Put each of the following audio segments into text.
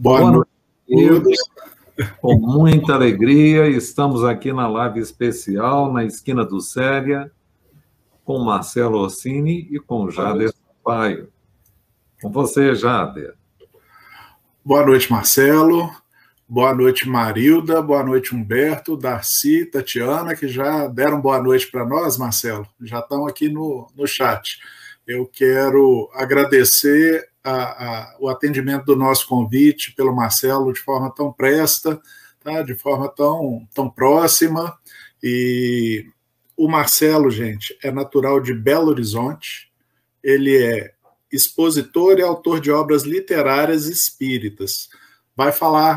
Boa Boa noite noite, amigos. Com muita alegria, estamos aqui na live especial, na Esquina do Séria, com Marcelo Orsini e com Jader Sampaio. Com você, Jader. Boa noite, Marcelo. Boa noite, Marilda. Boa noite, Humberto, Darcy, Tatiana, que já deram boa noite para nós, Marcelo. Já estão aqui no chat. Eu quero agradecer o atendimento do nosso convite pelo Marcelo de forma tão presta, tá? De forma tão próxima. E o Marcelo, gente, é natural de Belo Horizonte. Ele é expositor e autor de obras literárias espíritas.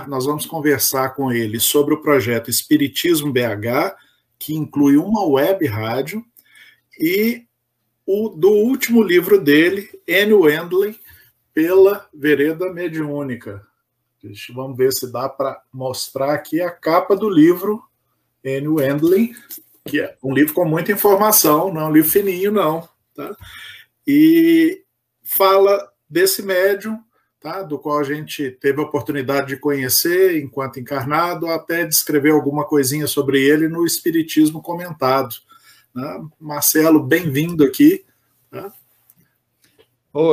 Nós vamos conversar com ele sobre o projeto Espiritismo BH, que inclui uma web rádio, e do último livro dele, N. Wendling, Pela Vereda Mediúnica. Vamos ver se dá para mostrar aqui a capa do livro, N. Wendling, que é um livro com muita informação, não é um livro fininho, não. Tá? E fala desse médium, tá? Do qual a gente teve a oportunidade de conhecer enquanto encarnado, até descrever alguma coisinha sobre ele no Espiritismo Comentado. Né? Marcelo, bem-vindo aqui. Tá?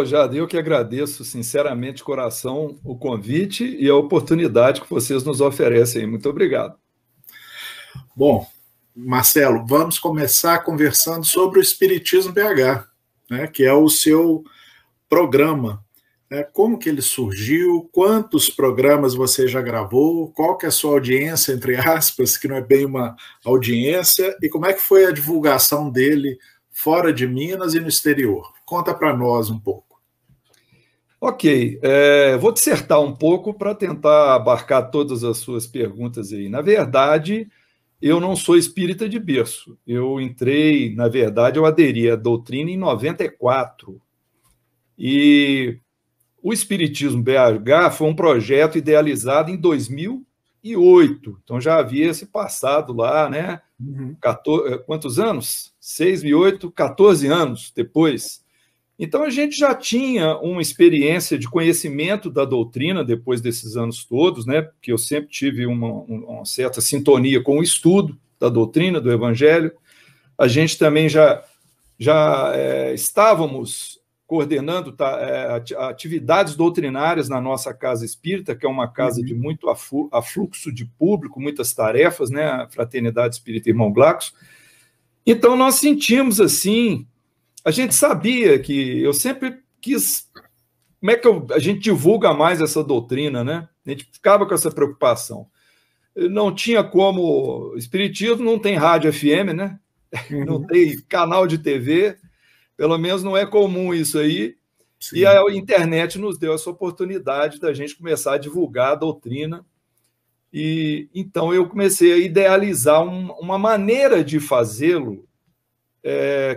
Jader, eu que agradeço sinceramente, de coração, o convite e a oportunidade que vocês nos oferecem. Muito obrigado. Bom, Marcelo, vamos começar conversando sobre o Espiritismo BH, né, que é o seu programa. Como que ele surgiu? Quantos programas você já gravou? Qual que é a sua audiência, entre aspas, que não é bem uma audiência? E como é que foi a divulgação dele fora de Minas e no exterior? Conta para nós um pouco. Ok, vou dissertar um pouco para tentar abarcar todas as suas perguntas aí. Na verdade, eu não sou espírita de berço. Eu aderi à doutrina em 94. E o Espiritismo BH foi um projeto idealizado em 2008. Então já havia esse passado lá, né? 14, quantos anos? 6 e 8, 14 anos depois. Então a gente já tinha uma experiência de conhecimento da doutrina depois desses anos todos, né? Porque eu sempre tive uma certa sintonia com o estudo da doutrina, do Evangelho. A gente também já estávamos coordenando atividades doutrinárias na nossa casa espírita, que é uma casa de muito afluxo de público, muitas tarefas, né? A Fraternidade Espírita Irmão Glaucus. Então, nós sentimos assim, a gente sabia que eu sempre quis, como é que a gente divulga mais essa doutrina, né? A gente ficava com essa preocupação. Não tinha como, espiritismo não tem rádio FM, né? Não tem canal de TV, pelo menos não é comum isso aí. Sim. E a internet nos deu essa oportunidade da gente começar a divulgar a doutrina. E então eu comecei a idealizar uma maneira de fazê-lo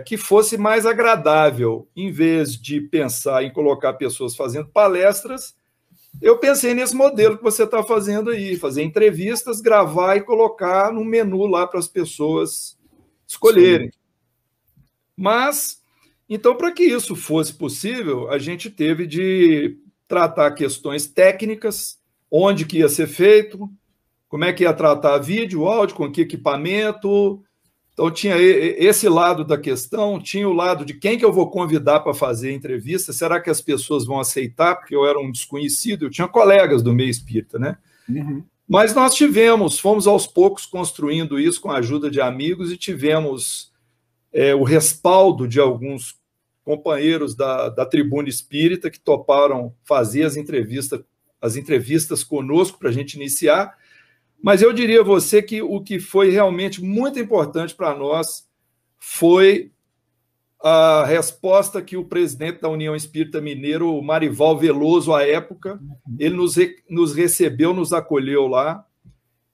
que fosse mais agradável. Em vez de pensar em colocar pessoas fazendo palestras, eu pensei nesse modelo que você está fazendo aí, fazer entrevistas, gravar e colocar no menu lá para as pessoas escolherem. Sim. Mas, então, para que isso fosse possível, a gente teve de tratar questões técnicas, onde que ia ser feito, como é que ia tratar vídeo, áudio, com que equipamento. Então, tinha esse lado da questão, tinha o lado de quem que eu vou convidar para fazer a entrevista, será que as pessoas vão aceitar, porque eu era um desconhecido, eu tinha colegas do meio espírita, né? Mas nós fomos aos poucos construindo isso com a ajuda de amigos e tivemos o respaldo de alguns companheiros da Tribuna Espírita que toparam fazer as entrevistas conosco para a gente iniciar. Mas eu diria a você que o que foi realmente muito importante para nós foi a resposta que o presidente da União Espírita Mineiro, o Marival Veloso, à época, ele nos recebeu, nos acolheu lá,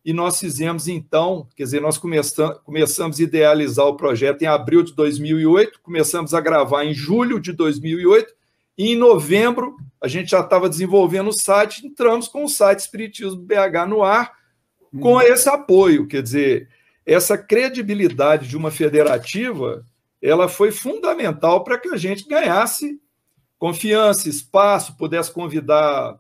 e nós fizemos, então, quer dizer, nós começamos a idealizar o projeto em abril de 2008, começamos a gravar em julho de 2008, e em novembro a gente já estava desenvolvendo o site, entramos com o site Espiritismo BH no ar, com esse apoio, quer dizer, essa credibilidade de uma federativa, ela foi fundamental para que a gente ganhasse confiança, espaço, pudesse convidar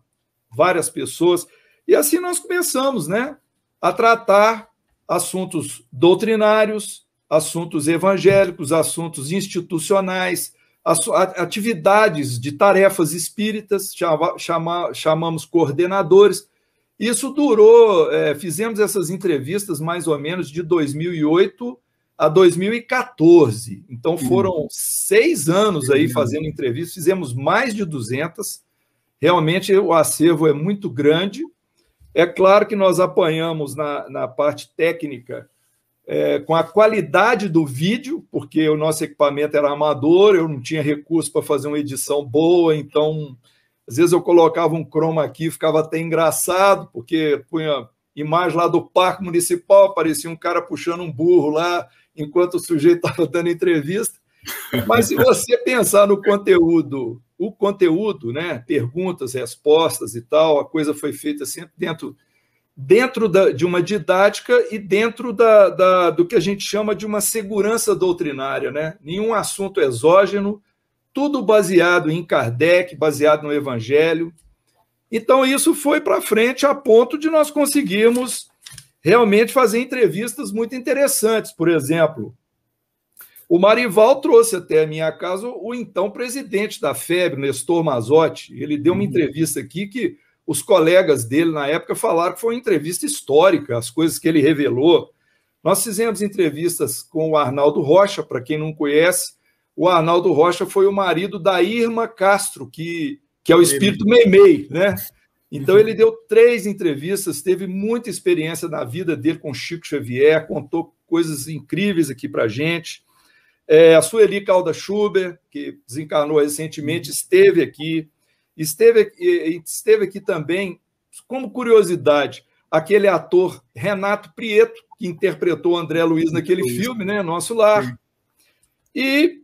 várias pessoas. E assim nós começamos, né, a tratar assuntos doutrinários, assuntos evangélicos, assuntos institucionais, atividades de tarefas espíritas, chamamos coordenadores. Isso durou, fizemos essas entrevistas mais ou menos de 2008 a 2014. Então, foram 6 anos aí fazendo entrevistas, fizemos mais de 200. Realmente, o acervo é muito grande. É claro que nós apanhamos na parte técnica, com a qualidade do vídeo, porque o nosso equipamento era amador, eu não tinha recurso para fazer uma edição boa, então, às vezes eu colocava um chroma aqui, ficava até engraçado, porque punha imagem lá do Parque Municipal, parecia um cara puxando um burro lá, enquanto o sujeito estava dando entrevista. Mas se você pensar no conteúdo, o conteúdo, né, perguntas, respostas e tal, a coisa foi feita sempre dentro de uma didática e dentro do que a gente chama de uma segurança doutrinária, né? Nenhum assunto exógeno, tudo baseado em Kardec, baseado no Evangelho. Então, isso foi para frente a ponto de nós conseguirmos realmente fazer entrevistas muito interessantes. Por exemplo, o Marival trouxe até a minha casa o então presidente da FEB, Nestor Mazotti. Ele deu uma entrevista aqui que os colegas dele, na época, falaram que foi uma entrevista histórica, as coisas que ele revelou. Nós fizemos entrevistas com o Arnaldo Rocha, para quem não conhece. O Arnaldo Rocha foi o marido da Irma Castro, que é o espírito Meimei, né? Então, ele deu 3 entrevistas, teve muita experiência na vida dele com Chico Xavier, contou coisas incríveis aqui para a gente. A Sueli Calda Schubert, que desencarnou recentemente, esteve aqui. Esteve aqui também, como curiosidade, aquele ator Renato Prieto, que interpretou André Luiz naquele filme, né, Nosso Lar. E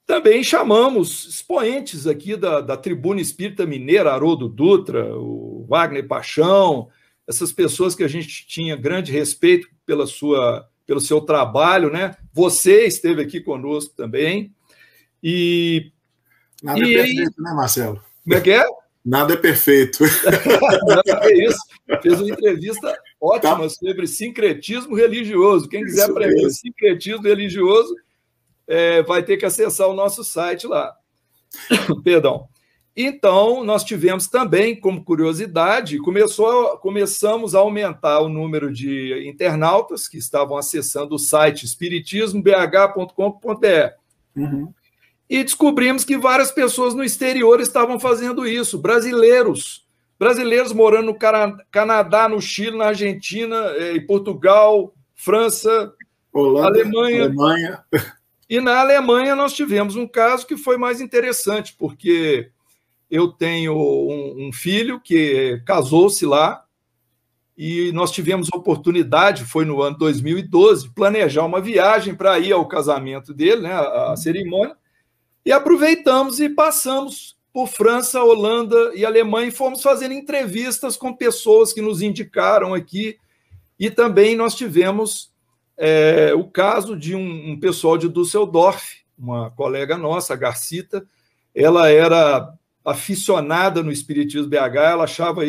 também chamamos expoentes aqui da Tribuna Espírita Mineira, Haroldo Dutra, o Wagner Paixão, essas pessoas que a gente tinha grande respeito pelo seu trabalho, né? Você esteve aqui conosco também. Nada é perfeito, né, Marcelo? Como é que é? Nada é perfeito. Não, é isso. Fez uma entrevista ótima sobre sincretismo religioso. Quem quiser aprender sincretismo religioso vai ter que acessar o nosso site lá. Perdão. Então, nós tivemos também, como curiosidade, começamos a aumentar o número de internautas que estavam acessando o site espiritismobh.com.br. E descobrimos que várias pessoas no exterior estavam fazendo isso, brasileiros morando no Canadá, no Chile, na Argentina, em Portugal, França, Holanda, Alemanha. E na Alemanha nós tivemos um caso que foi mais interessante, porque eu tenho um filho que casou-se lá e nós tivemos a oportunidade, foi no ano 2012, planejar uma viagem para ir ao casamento dele, né, a cerimônia. E aproveitamos e passamos por França, Holanda e Alemanha e fomos fazendo entrevistas com pessoas que nos indicaram aqui. E também nós tivemos o caso de um pessoal de Düsseldorf, uma colega nossa, a Garcita. Ela era aficionada no Espiritismo BH, ela achava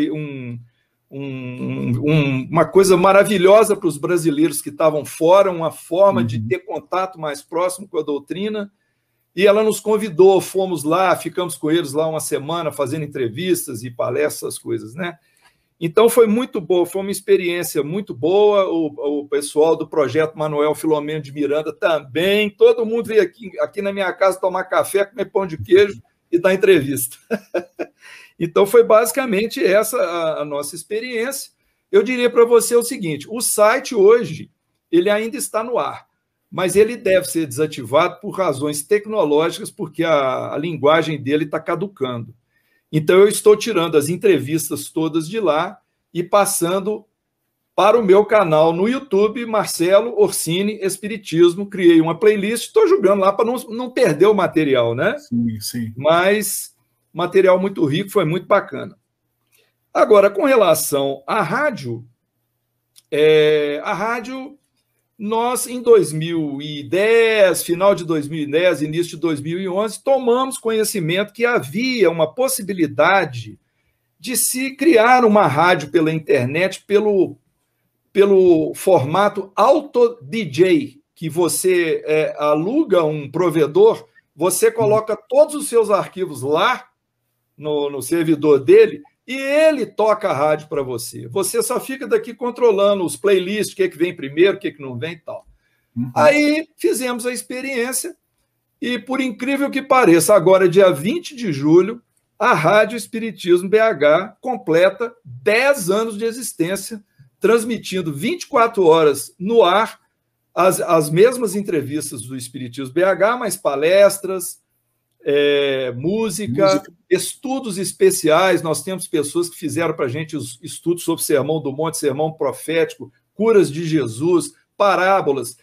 uma coisa maravilhosa para os brasileiros que estavam fora, uma forma de ter contato mais próximo com a doutrina. E ela nos convidou, fomos lá, ficamos com eles lá uma semana fazendo entrevistas e palestras, coisas, né? Então foi muito boa, foi uma experiência muito boa. O pessoal do projeto Manuel Filomeno de Miranda também, todo mundo veio aqui na minha casa tomar café, comer pão de queijo e dar entrevista. Então foi basicamente essa a nossa experiência. Eu diria para você o seguinte: o site hoje ele ainda está no ar, mas ele deve ser desativado por razões tecnológicas, porque a linguagem dele está caducando. Então, eu estou tirando as entrevistas todas de lá e passando para o meu canal no YouTube, Marcelo Orsini Espiritismo. Criei uma playlist, estou jogando lá para não perder o material, né? Sim, sim. Mas material muito rico, foi muito bacana. Agora, com relação à rádio, nós, em 2010, final de 2010, início de 2011, tomamos conhecimento que havia uma possibilidade de se criar uma rádio pela internet, pelo formato auto-DJ, que você aluga um provedor, você coloca todos os seus arquivos lá no servidor dele e ele toca a rádio para você. Você só fica daqui controlando os playlists, o que vem primeiro, o que não vem e tal. Aí fizemos a experiência e, por incrível que pareça, agora, dia 20 de julho, a Rádio Espiritismo BH completa 10 anos de existência, transmitindo 24 horas no ar as mesmas entrevistas do Espiritismo BH, mas palestras, música, estudos especiais. Nós temos pessoas que fizeram para a gente os estudos sobre Sermão do Monte, Sermão Profético, curas de Jesus, parábolas,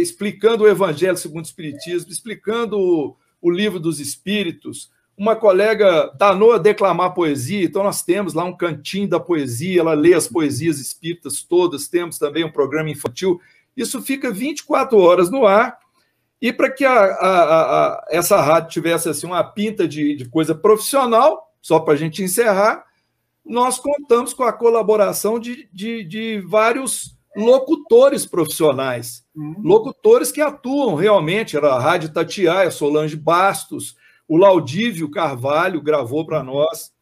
explicando o Evangelho segundo o Espiritismo, explicando o Livro dos Espíritos. Uma colega danou a declamar poesia, então nós temos lá um cantinho da poesia, ela lê as poesias espíritas todas, temos também um programa infantil. Isso fica 24 horas no ar, e para que essa rádio tivesse assim, uma pinta de coisa profissional, só para a gente encerrar, nós contamos com a colaboração de vários locutores profissionais, locutores que atuam realmente. Era a Rádio Itatiaia, Solange Bastos, o Laudívio Carvalho gravou para nós,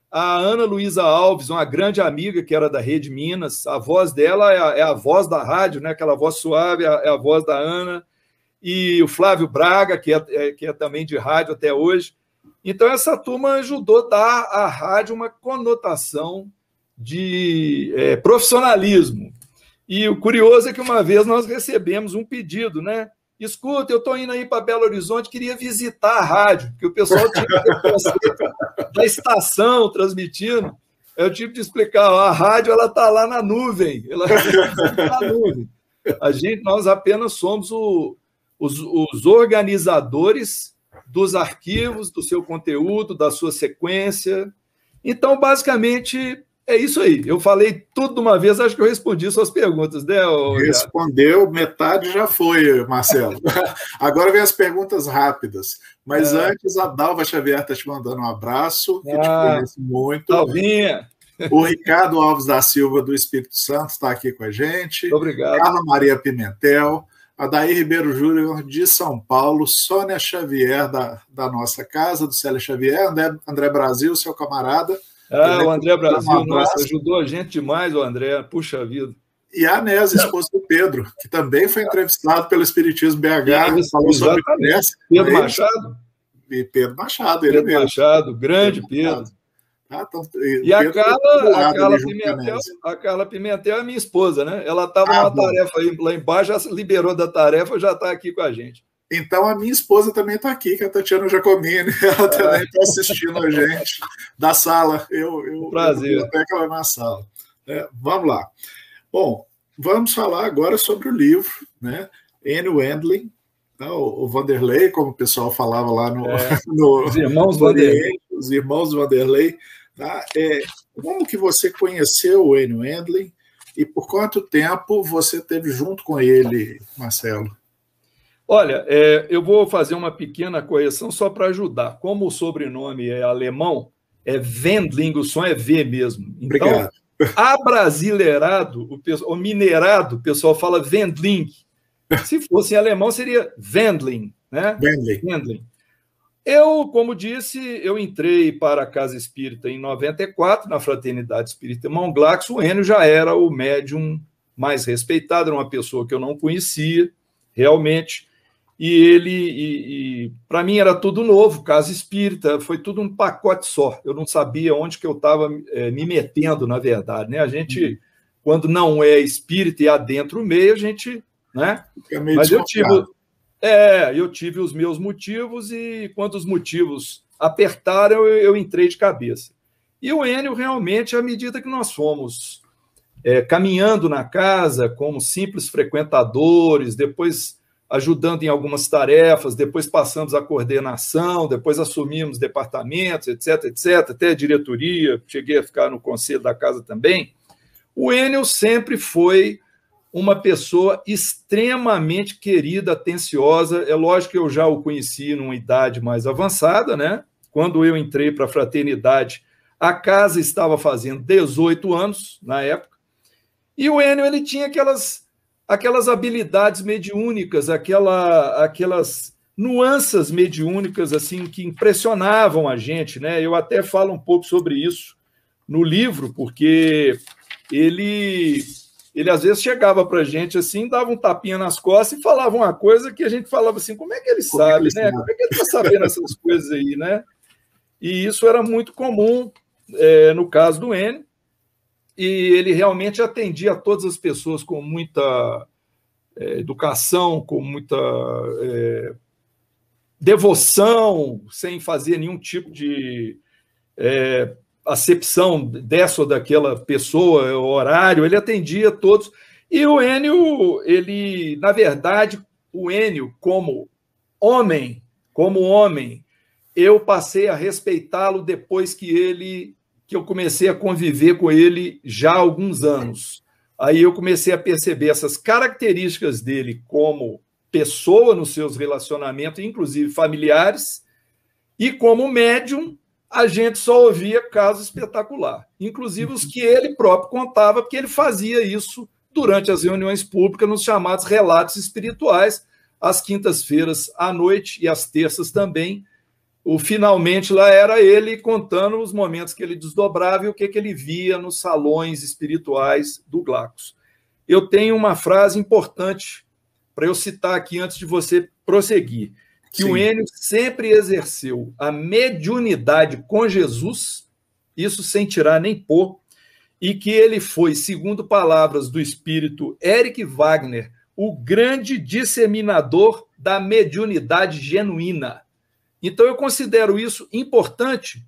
a Ana Luísa Alves, uma grande amiga que era da Rede Minas, a voz dela é a voz da rádio, né? Aquela voz suave é a voz da Ana, e o Flávio Braga, que é também de rádio até hoje. Então, essa turma ajudou a dar à rádio uma conotação de profissionalismo. E o curioso é que uma vez nós recebemos um pedido, né? Escuta, eu estou indo aí para Belo Horizonte, queria visitar a rádio, porque o pessoal tinha o conceito da estação transmitindo. Eu tive de explicar, a rádio ela está lá na nuvem, Nós apenas somos os organizadores dos arquivos, do seu conteúdo, da sua sequência. Então, basicamente, é isso aí. Eu falei tudo de uma vez, acho que eu respondi suas perguntas, né? Respondeu, metade já foi, Marcelo. Agora vem as perguntas rápidas. Mas antes, a Dalva Xavier está te mandando um abraço, que te conhece muito. Dalvinha. O Ricardo Alves da Silva, do Espírito Santo, está aqui com a gente. Muito obrigado. Carla Maria Pimentel. Adair Ribeiro Júnior, de São Paulo. Sônia Xavier, da nossa casa, do Célia Xavier. André Brasil, seu camarada. O André Brasil, nossa, ajudou a gente demais, o André, puxa vida. E a Nésia, esposa do Pedro, que também foi entrevistado pelo Espiritismo BH, falou sobre Pedro Machado? E Pedro Machado, ele mesmo. Machado, grande Pedro. E a Carla Pimentel é minha esposa, né? Ela estava numa tarefa aí lá embaixo, já se liberou da tarefa, já está aqui com a gente. Então, a minha esposa também está aqui, que é a Tatiana Giacomini. Ela também está assistindo a gente da sala. Prazer. Até que ela é na sala. Vamos lá. Bom, vamos falar agora sobre o livro, né? Enio Wendling, o Vanderlei, como o pessoal falava lá os irmãos Vanderlei. Os irmãos Vanderlei. Tá? Como que você conheceu o Enio Wendling e por quanto tempo você teve junto com ele, Marcelo? Olha, eu vou fazer uma pequena correção só para ajudar. Como o sobrenome é alemão, é Wendling, o som é V mesmo. Então, obrigado. Abrasileirado, o minerado, o pessoal fala Wendling. Se fosse em alemão, seria Wendling, né? Wendling. Eu, como disse, eu entrei para a Casa Espírita em 94, na Fraternidade Espírita Irmão Glax. O Enio já era o médium mais respeitado, era uma pessoa que eu não conhecia, realmente. E para mim era tudo novo, Casa Espírita, foi tudo um pacote só. Eu não sabia onde que eu estava me metendo, na verdade, né? A gente, quando não é espírita e adentra o meio, a gente, né? Mas eu tive os meus motivos e quando os motivos apertaram, eu entrei de cabeça. E o Enio, realmente, à medida que nós fomos caminhando na casa como simples frequentadores, depois ajudando em algumas tarefas, depois passamos a coordenação, depois assumimos departamentos, etc., até a diretoria, cheguei a ficar no conselho da casa também. O Enio sempre foi uma pessoa extremamente querida, atenciosa. É lógico que eu já o conheci numa idade mais avançada, né? Quando eu entrei para a fraternidade, A casa estava fazendo 18 anos na época, e o Enio ele tinha aquelas habilidades mediúnicas, aquelas nuances mediúnicas assim que impressionavam a gente, né? Eu até falo um pouco sobre isso no livro, porque ele às vezes chegava para a gente assim, dava um tapinha nas costas e falava uma coisa que a gente falava assim, como é que ele sabe, né? Como é que ele está sabendo essas coisas aí, né? E isso era muito comum no caso do Enio, e ele realmente atendia a todas as pessoas com muita educação, com muita devoção, sem fazer nenhum tipo de acepção dessa ou daquela pessoa, horário, ele atendia todos. E o Enio, na verdade, o Enio, como homem, eu passei a respeitá-lo depois que eu comecei a conviver com ele já há alguns anos. Aí eu comecei a perceber essas características dele como pessoa nos seus relacionamentos, inclusive familiares, e como médium, a gente só ouvia casos espetaculares, inclusive os que ele próprio contava, porque ele fazia isso durante as reuniões públicas, nos chamados relatos espirituais, às quintas-feiras à noite e às terças também. Finalmente lá era ele contando os momentos que ele desdobrava e o que ele via nos salões espirituais do Glacos. Eu tenho uma frase importante para eu citar aqui antes de você prosseguir, que Sim. O Enio sempre exerceu a mediunidade com Jesus, isso sem tirar nem pôr, e que ele foi, segundo palavras do espírito Eric Wagner, o grande disseminador da mediunidade genuína. Então, eu considero isso importante,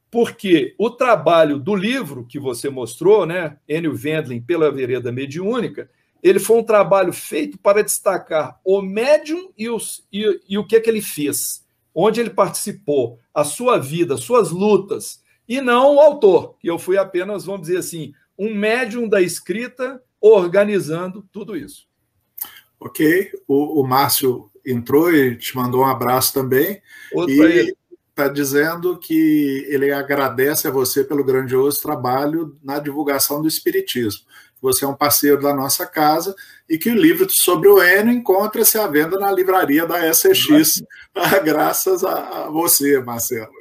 porque o trabalho do livro que você mostrou, né, Enio Wendling pela Vereda Mediúnica, ele foi um trabalho feito para destacar o médium e o que ele fez, onde ele participou, a sua vida, suas lutas, e não o autor, que eu fui apenas, vamos dizer assim, um médium da escrita organizando tudo isso. Ok, o Márcio entrou e te mandou um abraço também, e está dizendo que ele agradece a você pelo grandioso trabalho na divulgação do Espiritismo. Você é um parceiro da nossa casa e que o livro sobre o Enio encontra-se à venda na livraria da SX, graças a você, Marcelo.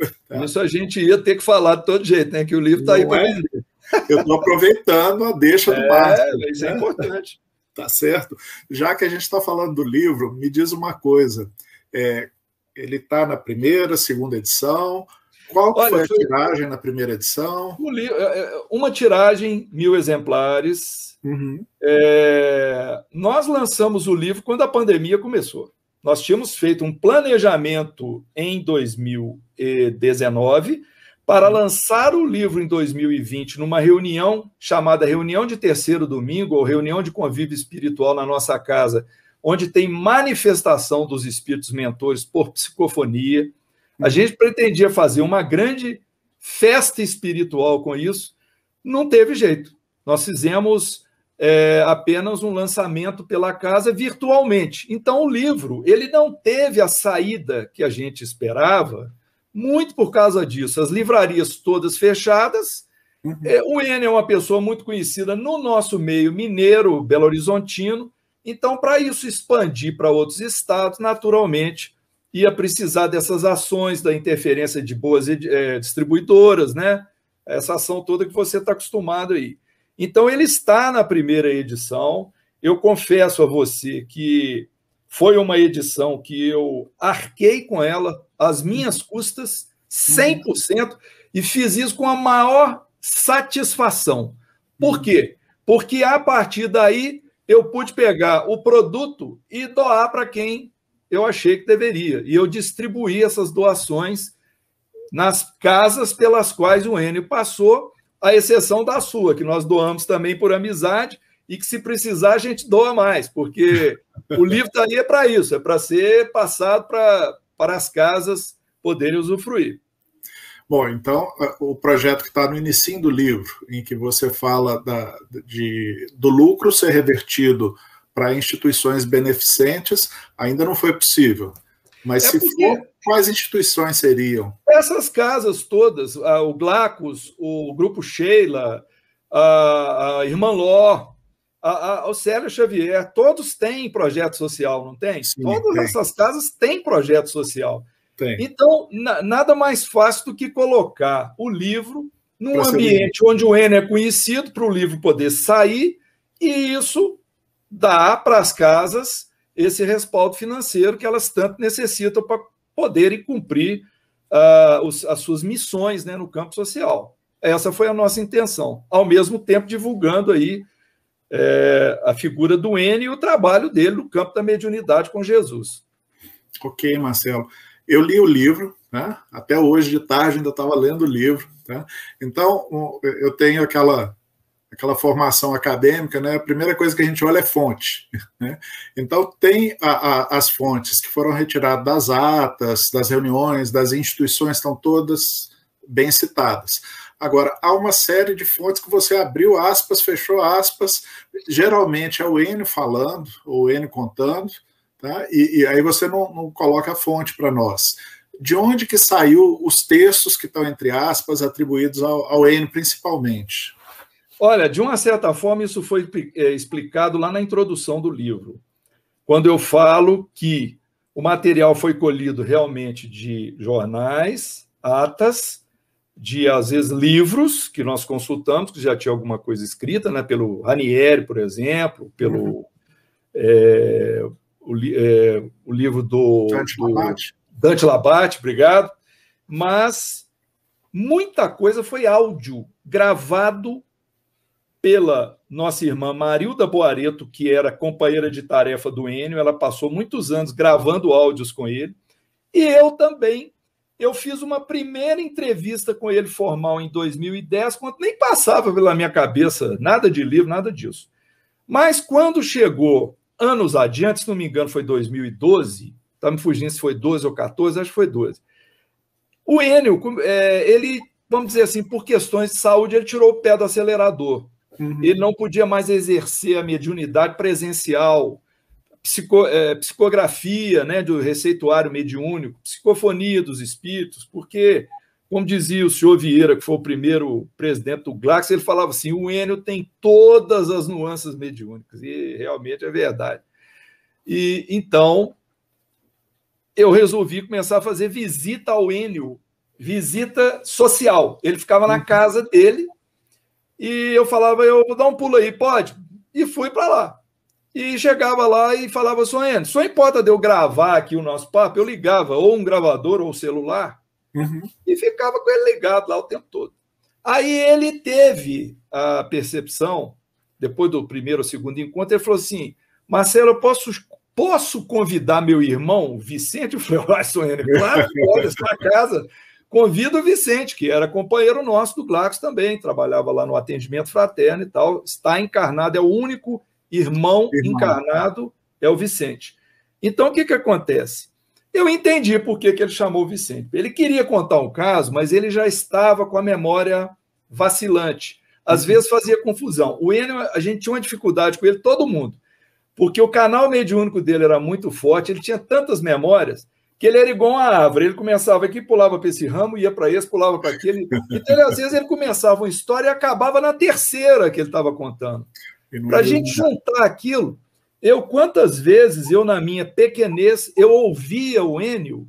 Isso a gente ia ter que falar de todo jeito, né? Que o livro está aí para vender. Eu estou aproveitando a deixa do Márcio. Isso é importante. Tá certo? Já que a gente está falando do livro, me diz uma coisa. Ele está na primeira, segunda edição. Qual foi a tiragem na primeira edição? Uma tiragem, 1000 exemplares. Uhum. Nós lançamos o livro quando a pandemia começou. Nós tínhamos feito um planejamento em 2019 para lançar o livro em 2020 numa reunião chamada Reunião de Terceiro Domingo, ou Reunião de Convívio Espiritual na nossa casa, onde tem manifestação dos espíritos mentores por psicofonia. A gente pretendia fazer uma grande festa espiritual com isso, não teve jeito. Nós fizemos apenas um lançamento pela casa virtualmente. Então, o livro ele não teve a saída que a gente esperava, muito por causa disso. As livrarias todas fechadas. Uhum. O Enio é uma pessoa muito conhecida no nosso meio mineiro, belo-horizontino. Então, para isso expandir para outros estados, naturalmente, ia precisar dessas ações, da interferência de boas distribuidoras, né? Essa ação toda que você está acostumado aí. Então, ele está na primeira edição. Eu confesso a você que foi uma edição que eu arquei com ela, às minhas custas, 100%, e fiz isso com a maior satisfação. Por quê? Porque, a partir daí, eu pude pegar o produto e doar para quem eu achei que deveria. E eu distribuí essas doações nas casas pelas quais o Enio passou, à exceção da sua, que nós doamos também por amizade, e que, se precisar, a gente doa mais, porque o livro está ali para isso, é para ser passado para as casas poderem usufruir. Bom, então, o projeto que está no inicinho do livro, em que você fala do lucro ser revertido para instituições beneficentes, ainda não foi possível. Mas se for, quais instituições seriam? Essas casas todas, o Glacos, o Grupo Sheila, a Irmã Ló, o Célio Xavier, todos têm projeto social, não tem? Sim, todas essas casas têm projeto social. Tem. Então, nada mais fácil do que colocar o livro num ambiente onde o Enio é conhecido, para o livro poder sair, e isso dá para as casas esse respaldo financeiro que elas tanto necessitam para poderem cumprir as suas missões, né, no campo social. Essa foi a nossa intenção, ao mesmo tempo divulgando aí a figura do Enio e o trabalho dele no campo da mediunidade com Jesus. Ok, Marcelo. Eu li o livro, né? Até hoje de tarde ainda estava lendo o livro. Tá? Então, eu tenho aquela formação acadêmica, né? A primeira coisa que a gente olha é fonte. Né? Então, tem as fontes que foram retiradas das atas, das reuniões, das instituições, estão todas bem citadas. Agora, há uma série de fontes que você abriu aspas, fechou aspas, geralmente é o Enio falando, ou o Enio contando, tá? E aí você não coloca a fonte para nós. De onde que saiu os textos que estão, entre aspas, atribuídos ao Enio, principalmente? Olha, de uma certa forma, isso foi explicado lá na introdução do livro, quando eu falo que o material foi colhido realmente de jornais, atas, de, às vezes, livros que nós consultamos, que já tinha alguma coisa escrita, né, pelo Ranieri, por exemplo, pelo o livro do Dante Labate, obrigado, mas muita coisa foi áudio, gravado pela nossa irmã Marilda Boareto, que era companheira de tarefa do Enio, ela passou muitos anos gravando áudios com ele, e eu também. Eu fiz uma primeira entrevista com ele formal em 2010, quando nem passava pela minha cabeça nada de livro, nada disso. Mas quando chegou anos adiante, se não me engano foi 2012, está me fugindo se foi 12 ou 14, acho que foi 12. O Enio, ele, vamos dizer assim, por questões de saúde, ele tirou o pé do acelerador. Uhum. Ele não podia mais exercer a mediunidade presencial, psicografia, né, do receituário mediúnico, psicofonia dos espíritos, porque, como dizia o senhor Vieira, que foi o primeiro presidente do Glacos, ele falava assim, o Enio tem todas as nuances mediúnicas, e realmente é verdade. E então, eu resolvi começar a fazer visita ao Enio, visita social. Ele ficava na casa dele, e eu falava, eu vou dar um pulo aí, pode? E fui para lá. E chegava lá e falava, senhor Enio, só importa de eu gravar aqui o nosso papo? Eu ligava ou um gravador ou um celular e ficava com ele ligado lá o tempo todo. Aí ele teve a percepção, depois do primeiro ou segundo encontro, ele falou assim, Marcelo, eu posso convidar meu irmão Vicente? Eu falei, senhor Enio, claro, pode, sua casa. Convido o Vicente, que era companheiro nosso do Glacos também, trabalhava lá no atendimento fraterno e tal, está encarnado, é o único irmão encarnado, é o Vicente. Então, o que acontece? Eu entendi por que ele chamou o Vicente. Ele queria contar um caso, mas ele já estava com a memória vacilante. Às vezes fazia confusão. O Enio, a gente tinha uma dificuldade com ele, todo mundo, porque o canal mediúnico dele era muito forte, ele tinha tantas memórias que ele era igual uma árvore. Ele começava aqui, pulava para esse ramo, ia para esse, pulava para aquele. Então, às vezes, ele começava uma história e acabava na terceira que ele estava contando. Para a gente juntar aquilo, quantas vezes na minha pequenez, eu ouvia o Enio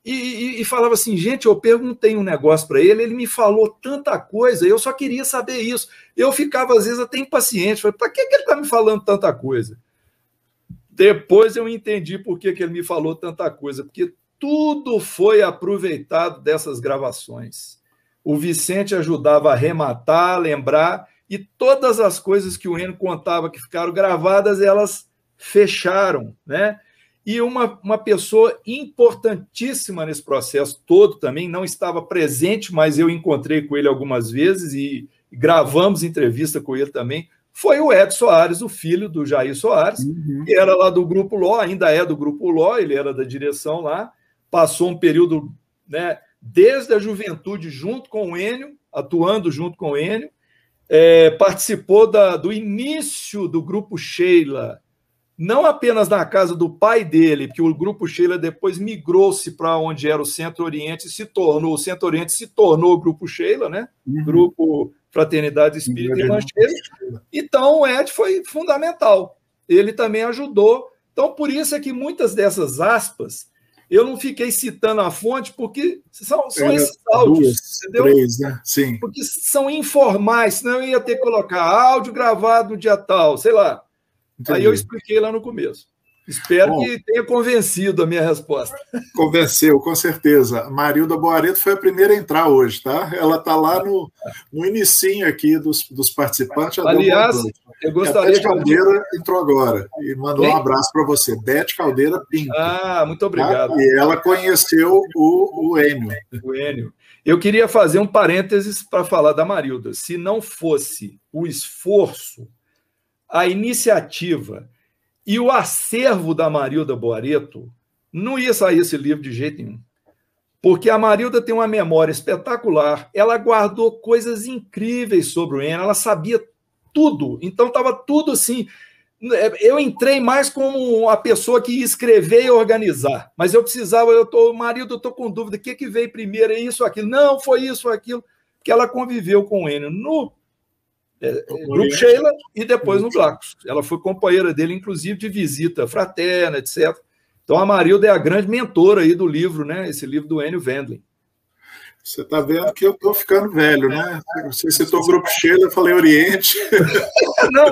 e falava assim, gente, eu perguntei um negócio para ele, ele me falou tanta coisa, eu só queria saber isso. Eu ficava, às vezes, até impaciente, falei, para que ele está me falando tanta coisa? Depois eu entendi por que ele me falou tanta coisa, porque tudo foi aproveitado dessas gravações. O Vicente ajudava a rematar, a lembrar, e todas as coisas que o Enio contava que ficaram gravadas, elas fecharam, né? E uma pessoa importantíssima nesse processo todo também, não estava presente, mas eu encontrei com ele algumas vezes e gravamos entrevista com ele também, foi o Edson Soares, o filho do Jair Soares, que era lá do Grupo Ló, ainda é do Grupo Ló, ele era da direção lá, passou um período, né, desde a juventude junto com o Enio, atuando junto com o Enio, participou do início do Grupo Sheila, não apenas na casa do pai dele, que o Grupo Sheila depois migrou-se para onde era o Centro-Oriente, o Centro-Oriente se tornou o Grupo Sheila, né? Grupo Fraternidade Espírita Irmã Sheila. Então, o Ed foi fundamental. Ele também ajudou. Então, por isso é que muitas dessas aspas eu não fiquei citando a fonte, porque são esses áudios, entendeu? 3, né? Sim. Porque são informais, senão eu ia ter que colocar áudio gravado no dia tal, sei lá. Entendi. Aí eu expliquei lá no começo. Espero que tenha convencido a minha resposta. Convenceu, com certeza. Marilda Boareto foi a primeira a entrar hoje, tá? Ela está lá no inicinho aqui dos participantes. Aliás, eu gostaria Beth Caldeira entrou agora e mandou um abraço para você. Beth Caldeira Pinto. Muito obrigado. Tá? E ela conheceu o Enio. O Enio. Eu queria fazer um parênteses para falar da Marilda. Se não fosse o esforço, a iniciativa e o acervo da Marilda Boareto, não ia sair esse livro de jeito nenhum. Porque a Marilda tem uma memória espetacular, ela guardou coisas incríveis sobre o Enio, ela sabia tudo, então estava tudo assim. Eu entrei mais como a pessoa que ia escrever e organizar, mas eu precisava, Marilda, eu estou com dúvida, o que veio primeiro, é isso, aquilo? Não, foi isso, aquilo, porque ela conviveu com o Enio no Grupo Sheila e depois no Glacos. Ela foi companheira dele, inclusive, de visita fraterna, etc. Então, a Marilda é a grande mentora aí do livro, né? Esse livro do Enio Wendling. Você está vendo que eu estou ficando velho, né? Você citou o Grupo Sheila, eu falei Oriente. Não,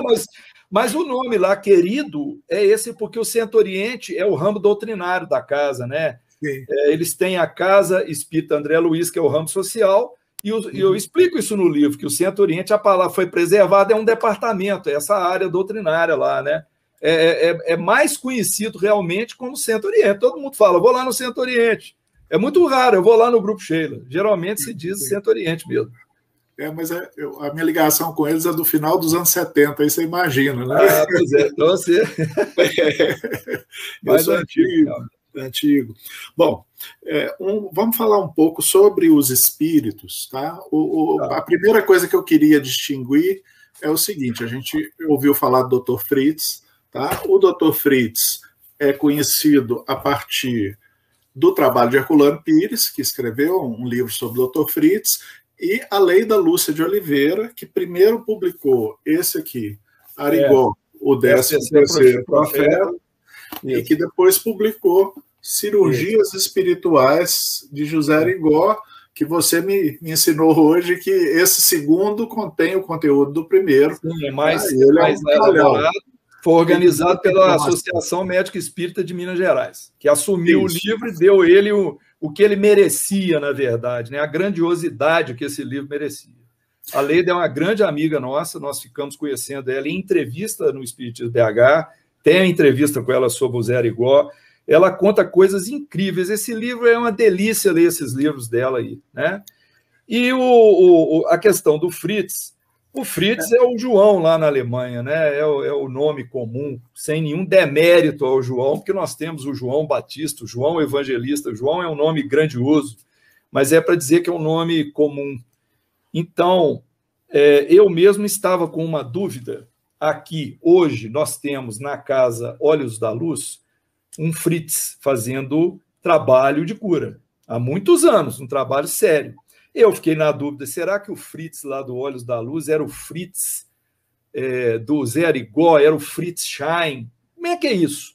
mas o nome lá, querido, é esse porque o Centro-Oriente é o ramo doutrinário da casa, né? Eles têm a Casa Espírita André Luiz, que é o ramo social. E eu explico isso no livro, que o Centro-Oriente, a palavra foi preservada, é um departamento, é essa área doutrinária lá, né? É mais conhecido realmente como Centro-Oriente. Todo mundo fala, vou lá no Centro-Oriente. É muito raro, eu vou lá no Grupo Sheila. Geralmente se diz Centro-Oriente mesmo. Mas a minha ligação com eles é do final dos anos 70, aí você imagina, né? Pois é, então você... Mais antigo. Bom, vamos falar um pouco sobre os espíritos, tá? A primeira coisa que eu queria distinguir é o seguinte: a gente ouviu falar do Dr. Fritz, tá? O Dr. Fritz é conhecido a partir do trabalho de Herculano Pires, que escreveu um livro sobre o Dr. Fritz, e a Leida Lúcia de Oliveira, que primeiro publicou esse aqui, Arigó, o 13º Profeta, e que depois publicou Cirurgias Espirituais de José Arigó, que você me ensinou hoje que esse segundo contém o conteúdo do primeiro. Sim, é mais elaborado. Foi organizado pela Associação Médica Espírita de Minas Gerais, que assumiu o livro e deu ele o que ele merecia, na verdade, né? A grandiosidade que esse livro merecia. A Leida é uma grande amiga nossa, nós ficamos conhecendo ela em entrevista no Espiritismo BH, tem a entrevista com ela sobre o Zé Arigó, ela conta coisas incríveis. Esse livro é uma delícia ler esses livros dela aí, né? E a questão do Fritz, o Fritz é o João lá na Alemanha, né? É o nome comum, sem nenhum demérito ao João, porque nós temos o João Batista, o João Evangelista. O João é um nome grandioso, mas é para dizer que é um nome comum. Então, eu mesmo estava com uma dúvida. Aqui, hoje, nós temos na casa Olhos da Luz um Fritz fazendo trabalho de cura. Há muitos anos, um trabalho sério. Eu fiquei na dúvida, será que o Fritz lá do Olhos da Luz era o Fritz do Zé Arigó, era o Fritz Schein? Como é que é isso?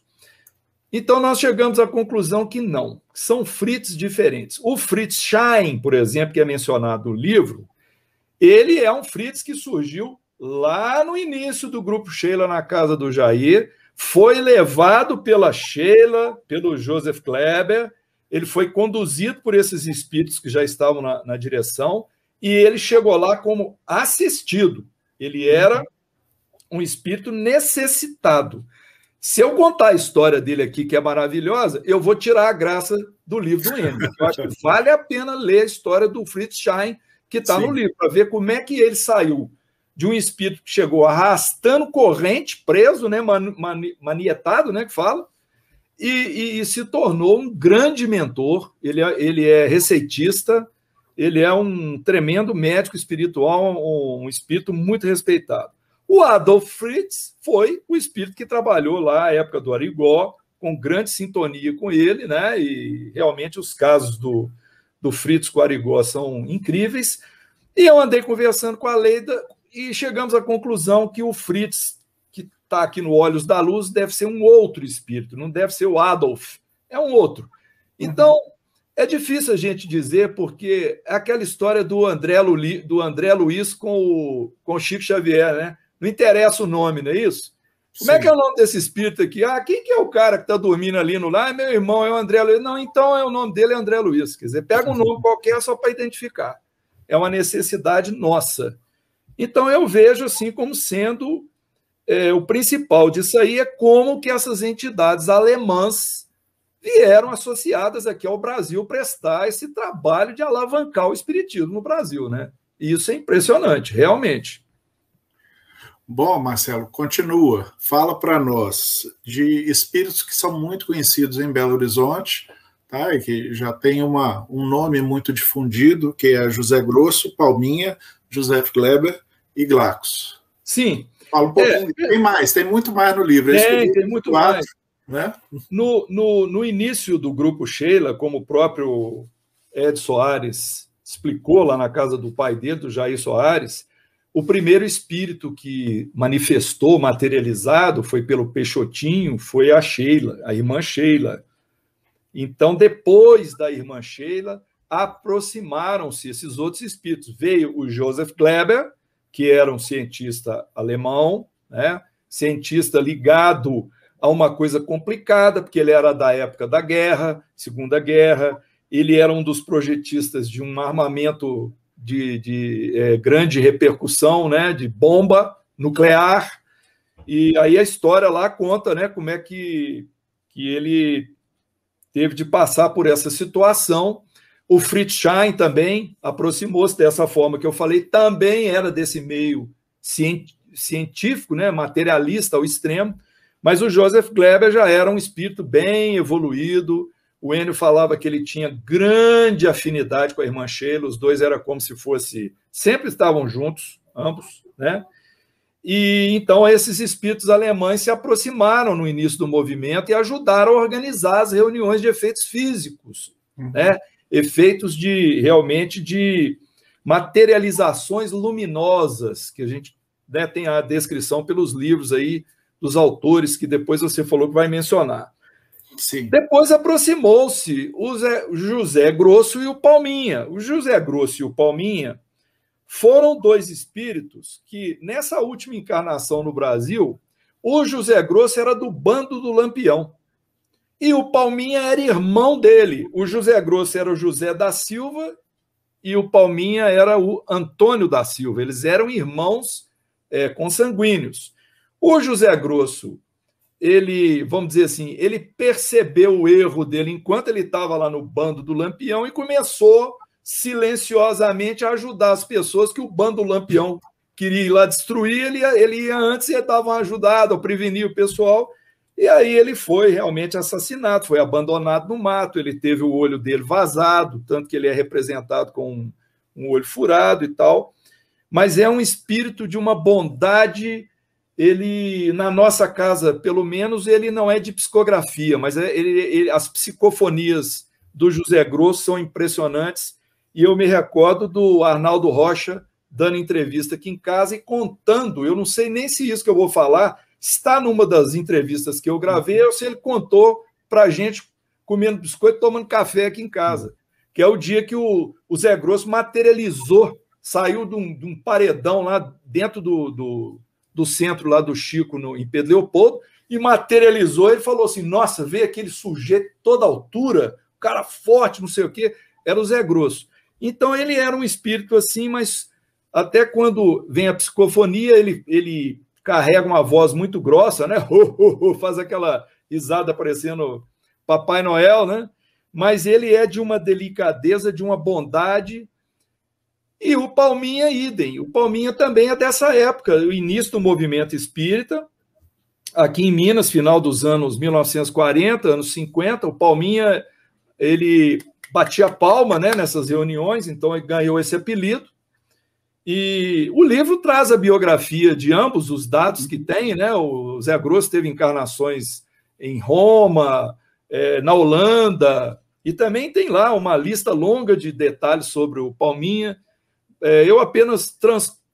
Então, nós chegamos à conclusão que não, são Fritz diferentes. O Fritz Schein, por exemplo, que é mencionado no livro, ele é um Fritz que surgiu lá no início do Grupo Sheila, na casa do Jair, foi levado pela Sheila, pelo Joseph Kleber, ele foi conduzido por esses espíritos que já estavam na direção, e ele chegou lá como assistido. Ele era um espírito necessitado. Se eu contar a história dele aqui, que é maravilhosa, eu vou tirar a graça do livro do Enio. Eu acho que vale a pena ler a história do Fritz Schein, que está no livro, para ver como é que ele saiu de um espírito que chegou arrastando corrente, preso, né, manietado, né, que fala, e se tornou um grande mentor. Ele é receitista, ele é um tremendo médico espiritual, um espírito muito respeitado. O Adolf Fritz foi o espírito que trabalhou lá na época do Arigó, com grande sintonia com ele, né? E realmente os casos do Fritz com o Arigó são incríveis. E eu andei conversando com a Leida e chegamos à conclusão que o Fritz, que está aqui no Olhos da Luz, deve ser um outro espírito, não deve ser o Adolf, é um outro. Então, é difícil a gente dizer, porque é aquela história do André Luiz com o Chico Xavier, né? Não interessa o nome, não é isso? Como é que é o nome desse espírito aqui? Quem que é o cara que está dormindo ali no lar? Meu irmão, é o André Luiz. Não, então o nome dele é André Luiz. Quer dizer, pega um nome qualquer só para identificar. É uma necessidade nossa. Então, eu vejo assim como sendo o principal disso aí é como que essas entidades alemãs vieram associadas aqui ao Brasil prestar esse trabalho de alavancar o espiritismo no Brasil, né? E isso é impressionante, realmente. Bom, Marcelo, continua. Fala para nós de espíritos que são muito conhecidos em Belo Horizonte, tá? E que já tem um nome muito difundido, que é José Grosso, Palminha, José Kleber e Glacos. Sim. Fala um pouquinho. Tem muito mais no livro. Tem muito mais. Né? No início do Grupo Sheila, como o próprio Ed Soares explicou lá na casa do pai dele, do Jair Soares, o primeiro espírito que manifestou, materializado, foi pelo Peixotinho, foi a Sheila, a irmã Sheila. Então, depois da irmã Sheila, aproximaram-se esses outros espíritos. Veio o Joseph Kleber, que era um cientista alemão, né? Cientista ligado a uma coisa complicada, porque ele era da época da guerra, Segunda Guerra, ele era um dos projetistas de um armamento de grande repercussão, né, de bomba nuclear, e aí a história lá conta, né, como é que ele teve de passar por essa situação. O Fritz Schein também aproximou-se dessa forma que eu falei, também era desse meio científico, né, materialista ao extremo, mas o Joseph Kleber já era um espírito bem evoluído. O Enio falava que ele tinha grande afinidade com a irmã Sheila, os dois eram como se fosse, sempre estavam juntos, ambos, né? E então esses espíritos alemães se aproximaram no início do movimento e ajudaram a organizar as reuniões de efeitos físicos, né? Efeitos realmente de materializações luminosas, que a gente, né, tem a descrição pelos livros aí dos autores que depois você falou que vai mencionar. Sim. Depois aproximou-se o José Grosso e o Palminha. O José Grosso e o Palminha foram dois espíritos que, nessa última encarnação no Brasil, o José Grosso era do bando do Lampião. E o Palminha era irmão dele. O José Grosso era o José da Silva e o Palminha era o Antônio da Silva. Eles eram irmãos consanguíneos. O José Grosso, ele, vamos dizer assim, ele percebeu o erro dele enquanto ele estava lá no bando do Lampião e começou silenciosamente a ajudar as pessoas que o bando do Lampião queria ir lá destruir, ele ia antes e dava uma ajudada, prevenir o pessoal, e aí ele foi realmente assassinado, foi abandonado no mato, ele teve o olho dele vazado, tanto que ele é representado com um olho furado e tal, mas é um espírito de uma bondade. Ele, na nossa casa, pelo menos, ele não é de psicografia, mas as psicofonias do José Grosso são impressionantes, e eu me recordo do Arnaldo Rocha dando entrevista aqui em casa e contando, eu não sei nem se isso que eu vou falar está numa das entrevistas que eu gravei, ou se ele contou para a gente comendo biscoito, tomando café aqui em casa, que é o dia que o Zé Grosso materializou, saiu de um paredão lá dentro do centro lá do Chico, em Pedro Leopoldo, e materializou. Ele falou assim, nossa, veio aquele sujeito toda altura, cara forte, não sei o quê, era o Zé Grosso. Então ele era um espírito assim, mas até quando vem a psicofonia, ele carrega uma voz muito grossa, né? Faz aquela risada parecendo Papai Noel, né? Mas ele é de uma delicadeza, de uma bondade. E o Palminha, idem. O Palminha também é dessa época, o início do movimento espírita, aqui em Minas, final dos anos 1940, anos 50, o Palminha, ele batia palma, né, nessas reuniões, então ele ganhou esse apelido. E o livro traz a biografia de ambos os dados que tem, né? O Zé Grosso teve encarnações em Roma, na Holanda, e também tem lá uma lista longa de detalhes sobre o Palminha. Eu apenas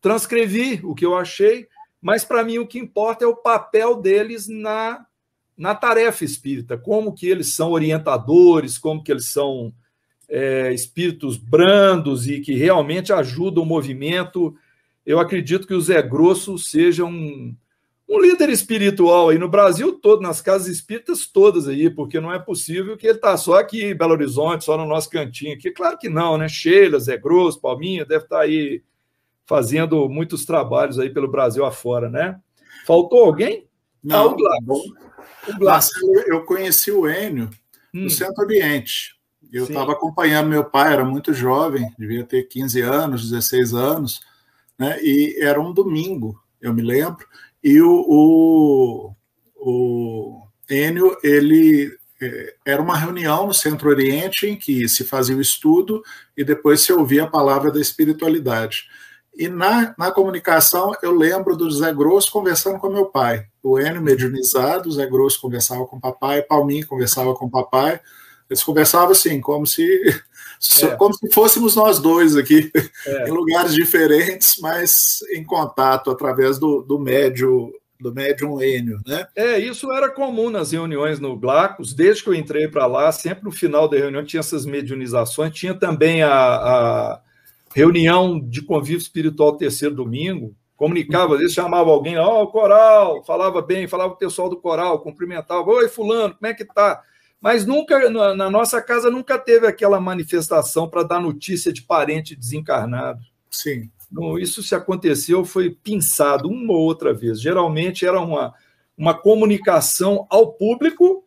transcrevi o que eu achei, mas para mim o que importa é o papel deles na tarefa espírita, como que eles são orientadores, como que eles são espíritos brandos e que realmente ajudam o movimento. Eu acredito que o Zé Grosso seja um líder espiritual aí no Brasil todo, nas casas espíritas todas aí, porque não é possível que ele está só aqui em Belo Horizonte, só no nosso cantinho aqui. Claro que não, né? Sheila, Zé Grosso, Palminha, deve estar aí fazendo muitos trabalhos aí pelo Brasil afora, né? Faltou alguém? Não, o Glacos. Marcelo, eu conheci o Enio no Centro-Oriente. Eu estava acompanhando meu pai, era muito jovem, devia ter 15 anos, 16 anos, né? E era um domingo, eu me lembro, e o Enio, ele era uma reunião no Centro-Oriente em que se fazia o estudo e depois se ouvia a palavra da espiritualidade. E na comunicação eu lembro do Zé Grosso conversando com meu pai, o Enio mediunizado, o Zé Grosso conversava com o papai, Palminha conversava com o papai. Eles conversavam assim, como se fôssemos nós dois aqui, em lugares diferentes, mas em contato através do médium Enio, né? Isso era comum nas reuniões no Glacos, desde que eu entrei para lá, sempre no final da reunião tinha essas mediunizações, tinha também a reunião de convívio espiritual terceiro domingo, comunicava, às vezes chamava alguém, o coral, falava bem, falava o pessoal do coral, cumprimentava, oi fulano, como é que tá? Mas nunca, na nossa casa, nunca teve aquela manifestação para dar notícia de parente desencarnado. Sim. Não, isso, se aconteceu, foi pinçado uma ou outra vez. Geralmente era uma comunicação ao público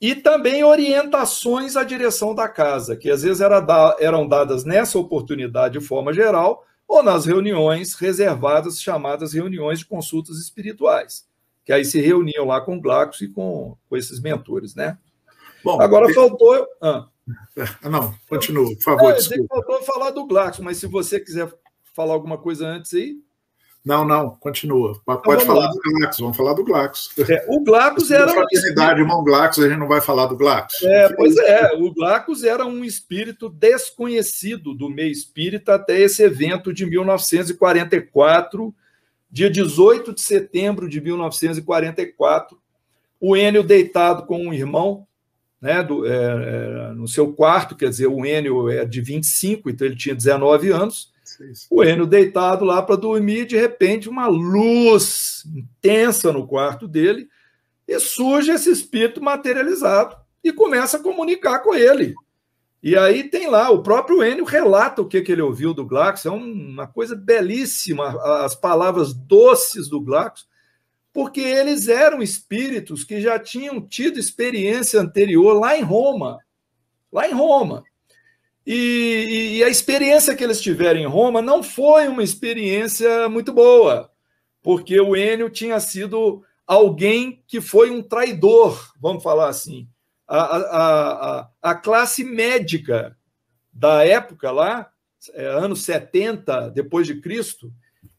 e também orientações à direção da casa, que às vezes eram dadas nessa oportunidade de forma geral ou nas reuniões reservadas, chamadas reuniões de consultas espirituais, que aí se reuniam lá com o Glacos e com esses mentores, né? Bom, agora faltou... Não, continua, por favor, desculpa. Faltou falar do Glacos, mas se você quiser falar alguma coisa antes aí... Não, continua. Pode falar do Glacos, vamos falar do Glacos. O Glacos era... fraternidade, irmão Glacos, a gente não vai falar do Glacos. O Glacos era um espírito desconhecido do meio espírita até esse evento de 1944, dia 18 de setembro de 1944, o Enio deitado com um irmão, né, no seu quarto, quer dizer, o Enio é de 25, então ele tinha 19 anos, o Enio deitado lá para dormir, de repente uma luz intensa no quarto dele, e surge esse espírito materializado e começa a comunicar com ele. E aí tem lá, o próprio Enio relata o que ele ouviu do Glacos, é uma coisa belíssima, as palavras doces do Glacos, porque eles eram espíritos que já tinham tido experiência anterior lá em Roma. E a experiência que eles tiveram em Roma não foi uma experiência muito boa, porque o Enio tinha sido alguém que foi um traidor, vamos falar assim. A classe médica da época lá, anos 70 depois de Cristo,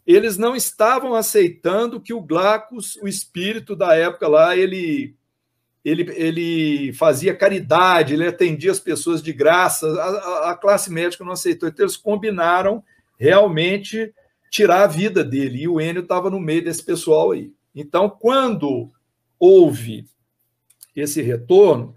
eles não estavam aceitando que o Glacos, o espírito da época lá, ele fazia caridade, ele atendia as pessoas de graça, a classe médica não aceitou. Então, eles combinaram realmente tirar a vida dele, e o Enio estava no meio desse pessoal aí. Então, quando houve esse retorno,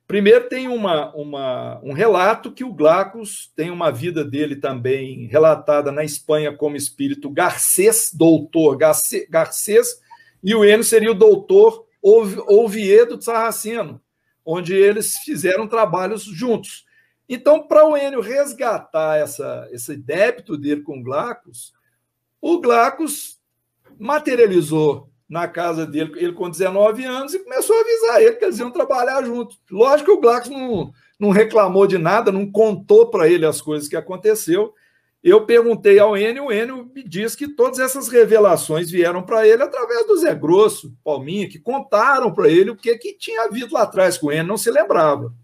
primeiro tem um relato que o Glacos tem uma vida dele também relatada na Espanha como espírito Garcês, doutor Garcês, e o Enio seria o doutor Oviedo de Sarraceno, onde eles fizeram trabalhos juntos. Então, para o Enio resgatar esse débito dele com o Glacos materializou na casa dele, ele com 19 anos, e começou a avisar ele que eles iam trabalhar juntos. Lógico que o Glacos não reclamou de nada, não contou para ele as coisas que aconteceu. Eu perguntei ao Enio, o Enio me disse que todas essas revelações vieram para ele através do Zé Grosso, Palminha, que contaram para ele o que tinha havido lá atrás com o Enio, não se lembrava.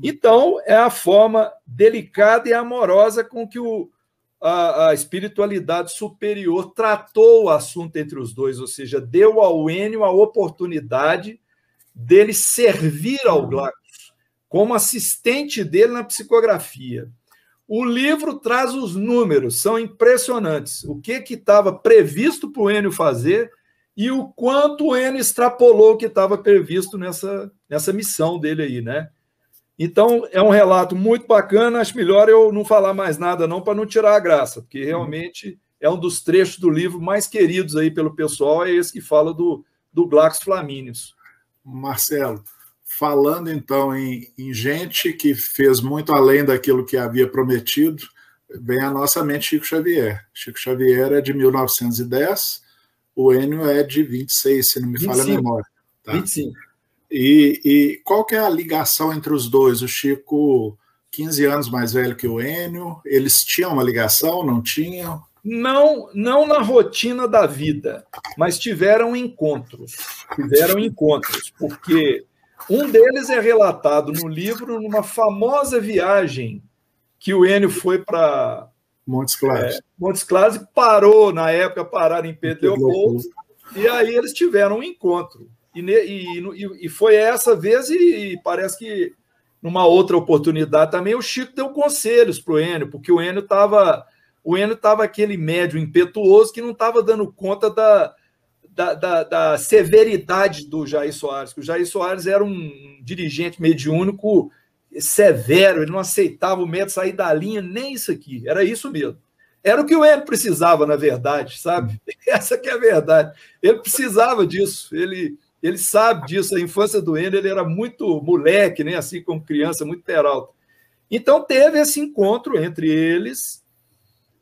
Então, é a forma delicada e amorosa com que o a espiritualidade superior tratou o assunto entre os dois, ou seja, deu ao Enio a oportunidade dele servir ao Glackus como assistente dele na psicografia. O livro traz os números, são impressionantes. O que estava previsto para o Enio fazer e o quanto o Enio extrapolou o que estava previsto nessa missão dele aí, né? Então, é um relato muito bacana. Acho melhor eu não falar mais nada, não, para não tirar a graça, porque realmente é um dos trechos do livro mais queridos aí pelo pessoal, é esse que fala do Glackus Flaminius. Marcelo, falando então em gente que fez muito além daquilo que havia prometido, vem à nossa mente Chico Xavier. Chico Xavier é de 1910, o Enio é de 26, se não me falha a memória. Tá? 25. E qual que é a ligação entre os dois? O Chico, 15 anos mais velho que o Enio, eles tinham uma ligação, não tinham? Não na rotina da vida, mas tiveram encontros. Porque um deles é relatado no livro numa famosa viagem que o Enio foi para Montes Claros. Montes Claros e pararam em Pedro Leopoldo, e aí eles tiveram um encontro. E foi essa vez, e parece que numa outra oportunidade também o Chico deu conselhos para o Enio, porque o Enio estava aquele médium impetuoso que não estava dando conta da severidade do Jair Soares, que o Jair Soares era um dirigente mediúnico severo, ele não aceitava o médium sair da linha, nem isso aqui, era isso mesmo. Era o que o Enio precisava, na verdade, sabe? Essa que é a verdade. Ele precisava disso, ele sabe disso, a infância do Enio, ele era muito moleque, né? Assim como criança, muito peralta. Então teve esse encontro entre eles,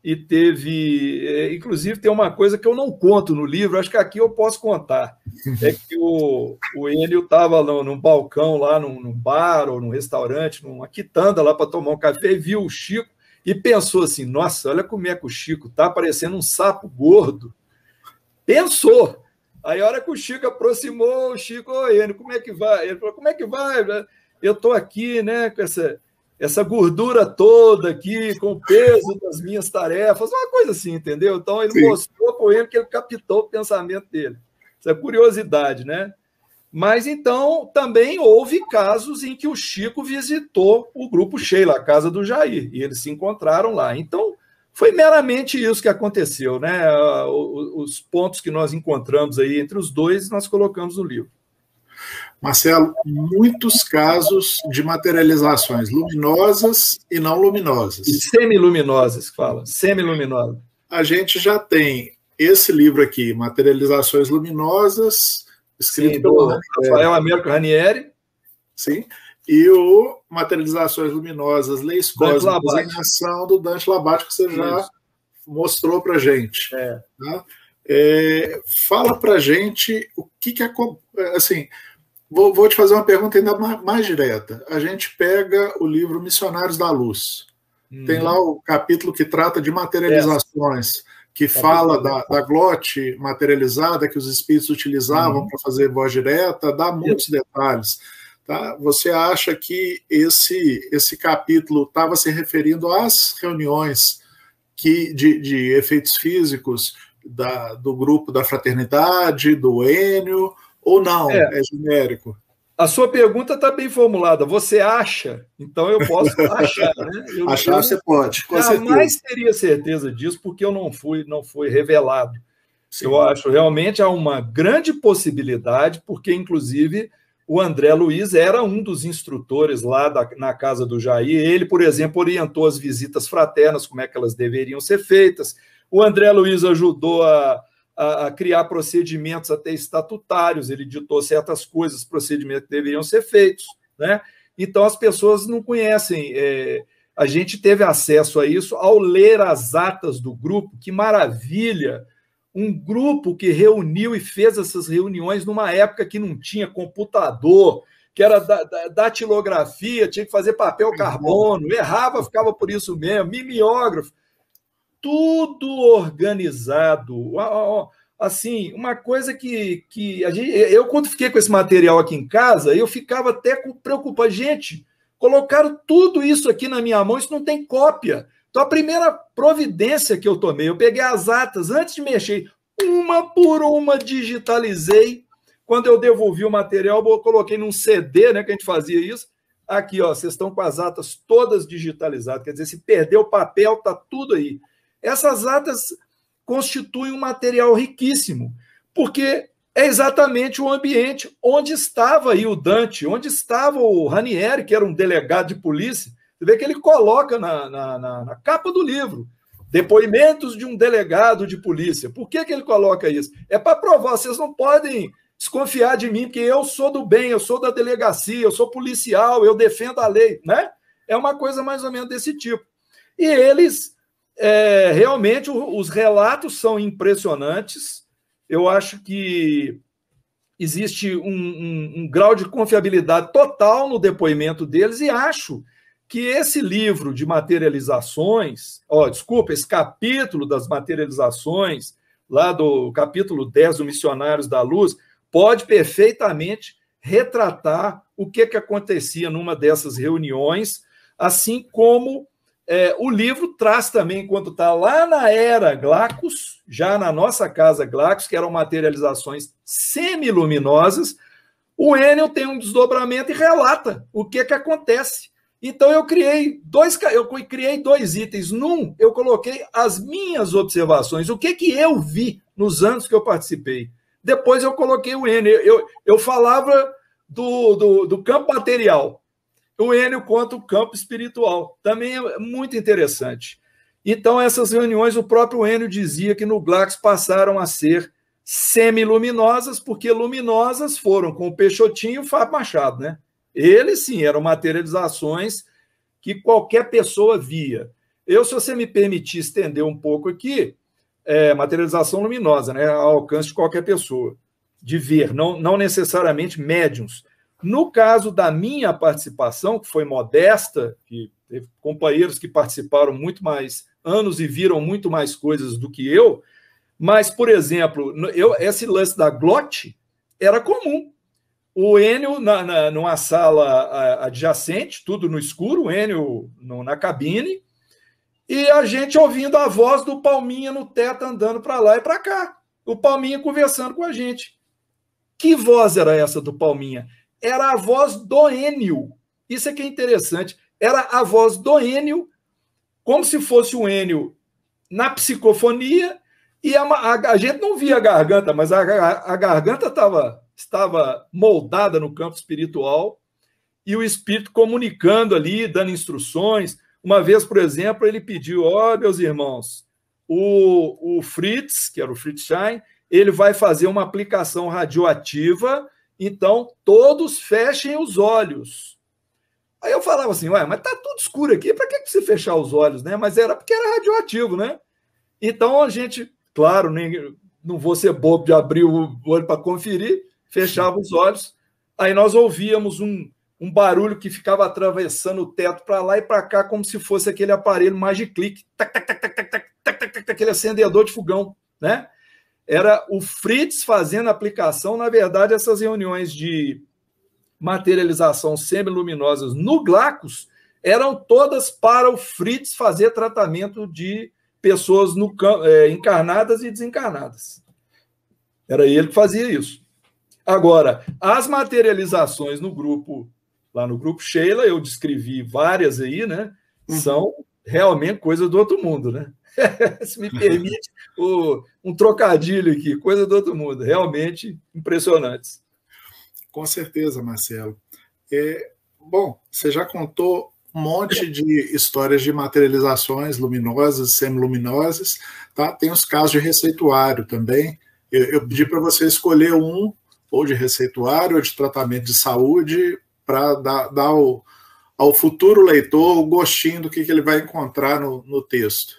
e teve, inclusive tem uma coisa que eu não conto no livro, acho que aqui eu posso contar, é que o Enio estava num balcão lá, num bar ou num restaurante, numa quitanda lá para tomar um café, e viu o Chico e pensou assim, nossa, olha como é que o Chico está parecendo um sapo gordo. Pensou. Aí a hora que o Chico aproximou, o Chico, Enio, como é que vai? Ele falou, como é que vai? Eu estou aqui, né, com essa gordura toda aqui, com o peso das minhas tarefas, uma coisa assim, entendeu? Então, ele mostrou para o Enio que ele captou o pensamento dele. Isso é curiosidade, né? Mas, então, também houve casos em que o Chico visitou o Grupo Sheila, a casa do Jair, e eles se encontraram lá. Então, foi meramente isso que aconteceu, né? Os pontos que nós encontramos aí entre os dois, nós colocamos no livro. Marcelo, muitos casos de materializações luminosas e não luminosas. Semiluminosas, que fala. Semiluminosas. A gente já tem esse livro aqui, Materializações Luminosas, escrito pelo Rafael Américo Ranieri. Sim. E o Materializações Luminosas, Leis Cósmicas em Ação, do Dante Labat, que você já mostrou para a gente. Tá? Fala para a gente o que assim, vou te fazer uma pergunta ainda mais direta. A gente pega o livro Missionários da Luz. Tem lá o capítulo que trata de materializações, que fala da glote materializada que os espíritos utilizavam para fazer voz direta, dá muitos detalhes. Tá? Você acha que esse capítulo estava se referindo às reuniões de efeitos físicos do grupo da fraternidade, do Enio, ou não? É genérico? A sua pergunta está bem formulada. Você acha? Então eu posso achar. Né? Achar você pode. Jamais teria certeza disso, porque eu não foi revelado. Sim. Eu acho realmente há uma grande possibilidade, porque, inclusive, o André Luiz era um dos instrutores lá na casa do Jair. Ele, por exemplo, orientou as visitas fraternas, como é que elas deveriam ser feitas. O André Luiz ajudou a criar procedimentos até estatutários, ele ditou certas coisas, procedimentos que deveriam ser feitos, né? Então, as pessoas não conhecem. A gente teve acesso a isso ao ler as atas do grupo. Que maravilha! Um grupo que reuniu e fez essas reuniões numa época que não tinha computador, que era datilografia, tinha que fazer papel carbono, errava, ficava por isso mesmo, mimeógrafo. Tudo organizado, assim, uma coisa que eu, quando fiquei com esse material aqui em casa, eu ficava até preocupado. Gente, colocaram tudo isso aqui na minha mão, isso não tem cópia. Então, a primeira providência que eu tomei, eu peguei as atas, antes de mexer, uma por uma digitalizei. Quando eu devolvi o material, eu coloquei num CD, né, que a gente fazia isso. Aqui, ó, vocês estão com as atas todas digitalizadas. Quer dizer, se perder o papel, está tudo aí. Essas atas constituem um material riquíssimo, porque é exatamente o ambiente onde estava aí o Dante, onde estava o Ranieri, que era um delegado de polícia. Você vê que ele coloca na capa do livro depoimentos de um delegado de polícia. Por que ele coloca isso? É para provar, vocês não podem desconfiar de mim, porque eu sou do bem, eu sou da delegacia, eu sou policial, eu defendo a lei, né? É uma coisa mais ou menos desse tipo. E eles, realmente, os relatos são impressionantes. Eu acho que existe um grau de confiabilidade total no depoimento deles e acho que esse livro de materializações, esse capítulo das materializações, lá do capítulo 10 do Missionários da Luz, pode perfeitamente retratar o que acontecia numa dessas reuniões, assim como o livro traz também, quando está lá na era Glacus, já na nossa casa Glacus, que eram materializações semiluminosas, o Enel tem um desdobramento e relata o que acontece. Então, eu criei dois itens. Num, eu coloquei as minhas observações, o que eu vi nos anos que eu participei. Depois, eu coloquei o Enel. Eu falava do campo material. O Enel conta o campo espiritual. Também é muito interessante. Então, essas reuniões, o próprio Enel dizia que no Glacus passaram a ser semiluminosas, porque luminosas foram com o Peixotinho e o Fábio Machado, né? Eles, sim, eram materializações que qualquer pessoa via. Se você me permitir estender um pouco aqui, materialização luminosa, né, ao alcance de qualquer pessoa, de ver, não necessariamente médiuns. No caso da minha participação, que foi modesta, que teve companheiros que participaram muito mais anos e viram muito mais coisas do que eu, mas, por exemplo, esse lance da glote era comum. O Enio numa sala adjacente, tudo no escuro, o Enio na cabine, e a gente ouvindo a voz do Palminha no teto andando para lá e para cá. O Palminha conversando com a gente. Que voz era essa do Palminha? Era a voz do Enio. Isso é que é interessante. Era a voz do Enio, como se fosse o Enio na psicofonia, e a gente não via a garganta, mas a garganta estava moldada no campo espiritual e o espírito comunicando ali, dando instruções. Uma vez, por exemplo, ele pediu, meus irmãos, o Fritz, que era o Fritz Schein, ele vai fazer uma aplicação radioativa, então todos fechem os olhos. Aí eu falava assim, mas tá tudo escuro aqui, para que você fechar os olhos, né? Mas era porque era radioativo, né? Então a gente, claro, não vou ser bobo de abrir o olho para conferir, fechava os olhos, aí nós ouvíamos um barulho que ficava atravessando o teto para lá e para cá, como se fosse aquele aparelho Magiclick, aquele acendedor de fogão, né? Era o Fritz fazendo a aplicação. Na verdade, essas reuniões de materialização semiluminosas no Glacus eram todas para o Fritz fazer tratamento de pessoas encarnadas e desencarnadas. Era ele que fazia isso. Agora, as materializações lá no grupo Sheila, eu descrevi várias aí, né? São realmente coisa do outro mundo, né? Se me permite um trocadilho aqui, coisa do outro mundo, realmente impressionantes. Com certeza, Marcelo. Bom, você já contou um monte de histórias de materializações luminosas, semiluminosas, tá? Tem os casos de receituário também. Eu pedi para você escolher um, ou de receituário, ou de tratamento de saúde, para dar ao futuro leitor o gostinho do que ele vai encontrar no texto.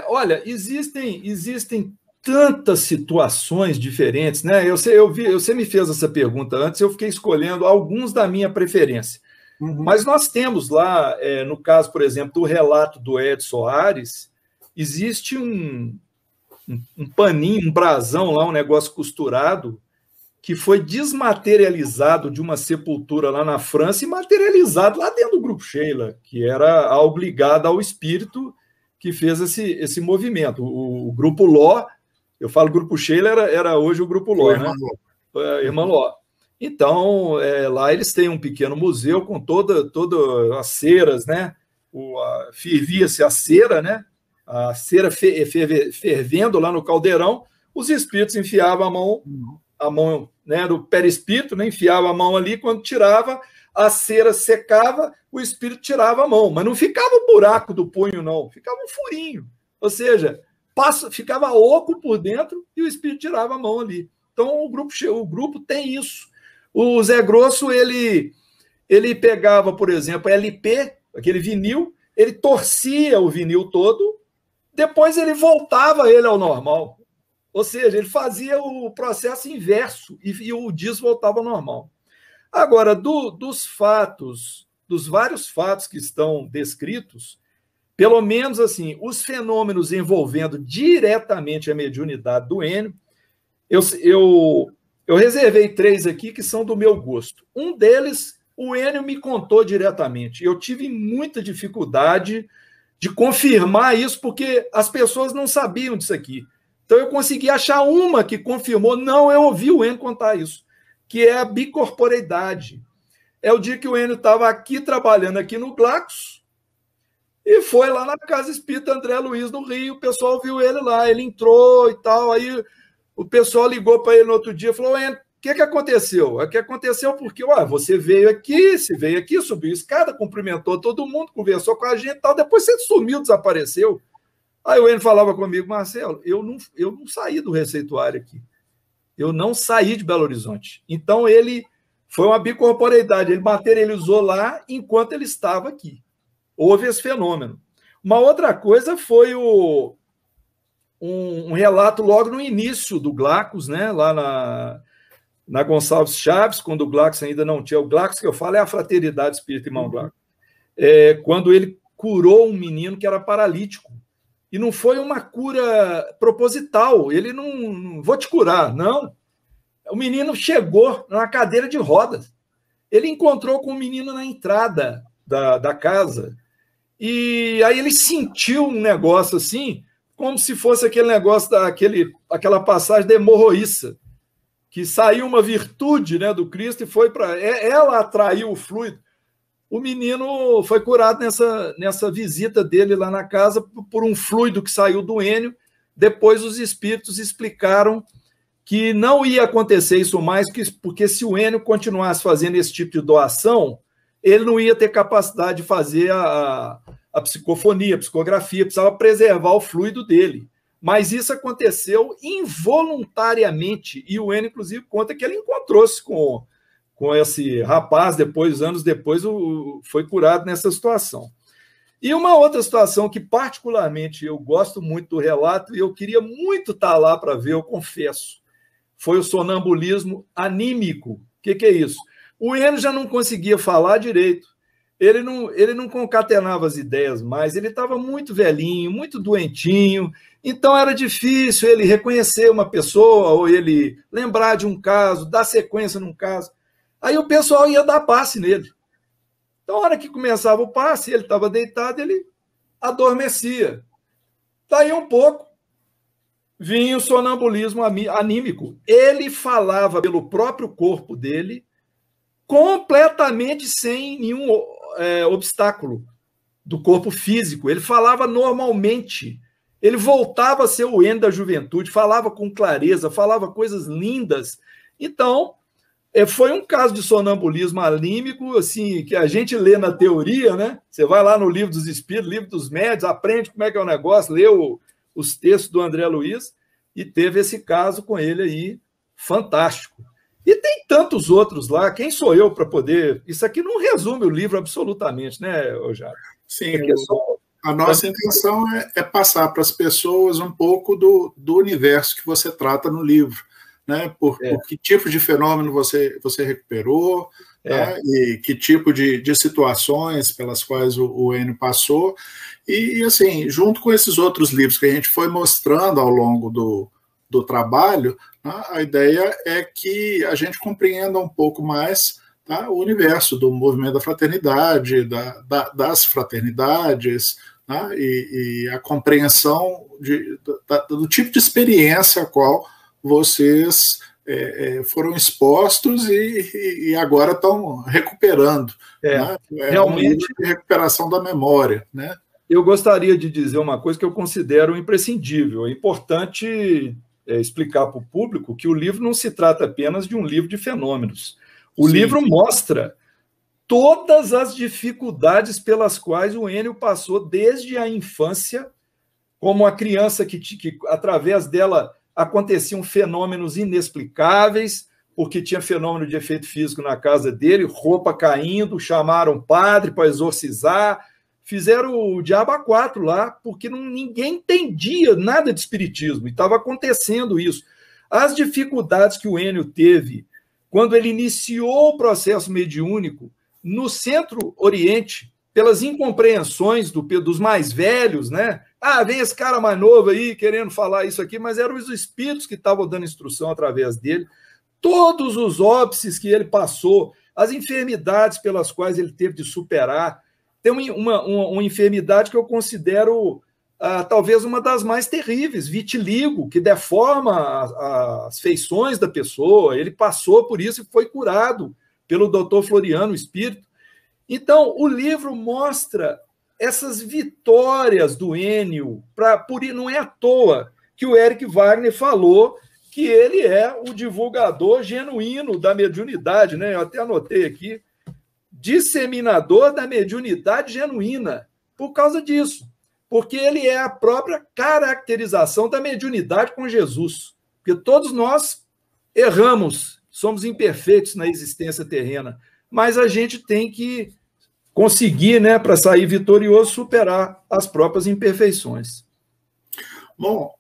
Olha, existem tantas situações diferentes, né? Você me fez essa pergunta antes, eu fiquei escolhendo alguns da minha preferência. Mas nós temos lá, no caso, por exemplo, do relato do Edson Soares, existe um paninho, um brasão lá, um negócio costurado, que foi desmaterializado de uma sepultura lá na França e materializado lá dentro do grupo Sheila, que era algo ligado ao espírito que fez esse movimento. O Grupo Ló, eu falo Grupo Sheila, era hoje o Grupo Ló, né? Irmã Ló. Então, lá eles têm um pequeno museu com todas as ceras, né? Fervia-se a cera, né? A cera fervendo lá no caldeirão, os espíritos enfiavam a mão, né, no perispírito, né, enfiava a mão ali, quando tirava, a cera secava, o espírito tirava a mão, mas não ficava o buraco do punho, não, ficava um furinho, ou seja, ficava oco por dentro e o espírito tirava a mão ali. Então, o grupo tem isso. O Zé Grosso, ele pegava, por exemplo, LP, aquele vinil, ele torcia o vinil todo, depois ele voltava ele ao normal. Ou seja, ele fazia o processo inverso e o disco voltava ao normal. Agora, dos vários fatos que estão descritos, pelo menos assim, os fenômenos envolvendo diretamente a mediunidade do Enio, eu reservei 3 aqui que são do meu gosto. Um deles, o Enio me contou diretamente. Eu tive muita dificuldade de confirmar isso, porque as pessoas não sabiam disso aqui. Então, eu consegui achar uma que confirmou, não, eu ouvi o Enio contar isso, que é a bicorporeidade. É o dia que o Enio estava aqui, trabalhando aqui no Glaxos, e foi lá na Casa Espírita André Luiz, no Rio, o pessoal viu ele lá, ele entrou e tal, aí o pessoal ligou para ele no outro dia e falou, Enio, o que aconteceu? O que aconteceu porque você veio aqui, subiu a escada, cumprimentou todo mundo, conversou com a gente e tal, depois você sumiu, desapareceu. Aí o Enio falava comigo, Marcelo, eu não saí do receituário aqui. Eu não saí de Belo Horizonte. Então, ele foi uma bicorporeidade. Ele materializou lá enquanto ele estava aqui. Houve esse fenômeno. Uma outra coisa foi um relato logo no início do Glaxos, né? Lá na Gonçalves Chaves, quando o Glaxos ainda não tinha. O Glaxos que eu falo é a Fraternidade Espírita Irmão Glaxos. Quando ele curou um menino que era paralítico. E não foi uma cura proposital. Ele não vou te curar, não. O menino chegou na cadeira de rodas. Ele encontrou com o menino na entrada da casa. E aí ele sentiu um negócio assim, como se fosse aquele negócio aquela passagem da hemorroíça, que saiu uma virtude, né, do Cristo e foi para... Ela atraiu o fluido. O menino foi curado nessa visita dele lá na casa por um fluido que saiu do Enio. Depois os espíritos explicaram que não ia acontecer isso mais, porque se o Enio continuasse fazendo esse tipo de doação, ele não ia ter capacidade de fazer a psicofonia, a psicografia, precisava preservar o fluido dele. Mas isso aconteceu involuntariamente, e o Enio, inclusive, conta que ele encontrou-se com esse rapaz, anos depois, foi curado nessa situação. E uma outra situação que, particularmente, eu gosto muito do relato, e eu queria muito estar lá para ver, eu confesso, foi o sonambulismo anímico. O que é isso? O Enio já não conseguia falar direito, ele não concatenava as ideias mais, ele estava muito velhinho, muito doentinho, então era difícil ele reconhecer uma pessoa, ou ele lembrar de um caso, dar sequência num caso. Aí o pessoal ia dar passe nele. Então, na hora que começava o passe, ele estava deitado, ele adormecia. Daí um pouco, vinha o sonambulismo anímico. Ele falava pelo próprio corpo dele, completamente sem nenhum obstáculo do corpo físico. Ele falava normalmente. Ele voltava a ser o Enio da juventude, falava com clareza, falava coisas lindas. Então... foi um caso de sonambulismo anímico, assim, que a gente lê na teoria, né? Você vai lá no Livro dos Espíritos, Livro dos Médiuns, aprende como é que é o negócio, lê os textos do André Luiz, e teve esse caso com ele aí, fantástico. E tem tantos outros lá, quem sou eu para poder... Isso aqui não resume o livro absolutamente, né, Jário? Sim, a nossa intenção é passar para as pessoas um pouco do universo que você trata no livro. Né, por que tipo de fenômeno você recuperou, né, e que tipo de situações pelas quais o Enio passou, e assim, junto com esses outros livros que a gente foi mostrando ao longo do trabalho, né, a ideia é que a gente compreenda um pouco mais, tá, o universo do movimento da fraternidade, das fraternidades, né? E a compreensão do tipo de experiência a qual vocês foram expostos e agora estão recuperando. Né? Realmente, um livro de recuperação da memória. Né? Eu gostaria de dizer uma coisa que eu considero imprescindível. É importante explicar para o público que o livro não se trata apenas de um livro de fenômenos. O livro mostra todas as dificuldades pelas quais o Enio passou desde a infância, como a criança que através dela aconteciam fenômenos inexplicáveis, porque tinha fenômeno de efeito físico na casa dele, roupa caindo, chamaram padre para exorcizar, fizeram o diabo a 4 lá, porque ninguém entendia nada de espiritismo, e estava acontecendo isso. As dificuldades que o Enio teve quando ele iniciou o processo mediúnico no Centro-Oriente, pelas incompreensões dos mais velhos, né? Vem esse cara mais novo aí querendo falar isso aqui, mas eram os espíritos que estavam dando instrução através dele. Todos os óbices que ele passou, as enfermidades pelas quais ele teve de superar. Tem uma enfermidade que eu considero talvez uma das mais terríveis, vitiligo, que deforma as feições da pessoa. Ele passou por isso e foi curado pelo Dr. Floriano, o espírito. Então, o livro mostra essas vitórias do Enio. Não é à toa que o Eric Wagner falou que ele é o divulgador genuíno da mediunidade, né? Eu até anotei aqui, disseminador da mediunidade genuína, por causa disso, porque ele é a própria caracterização da mediunidade com Jesus, porque todos nós erramos, somos imperfeitos na existência terrena, mas a gente tem que conseguir, né, para sair vitorioso, superar as próprias imperfeições. Bom,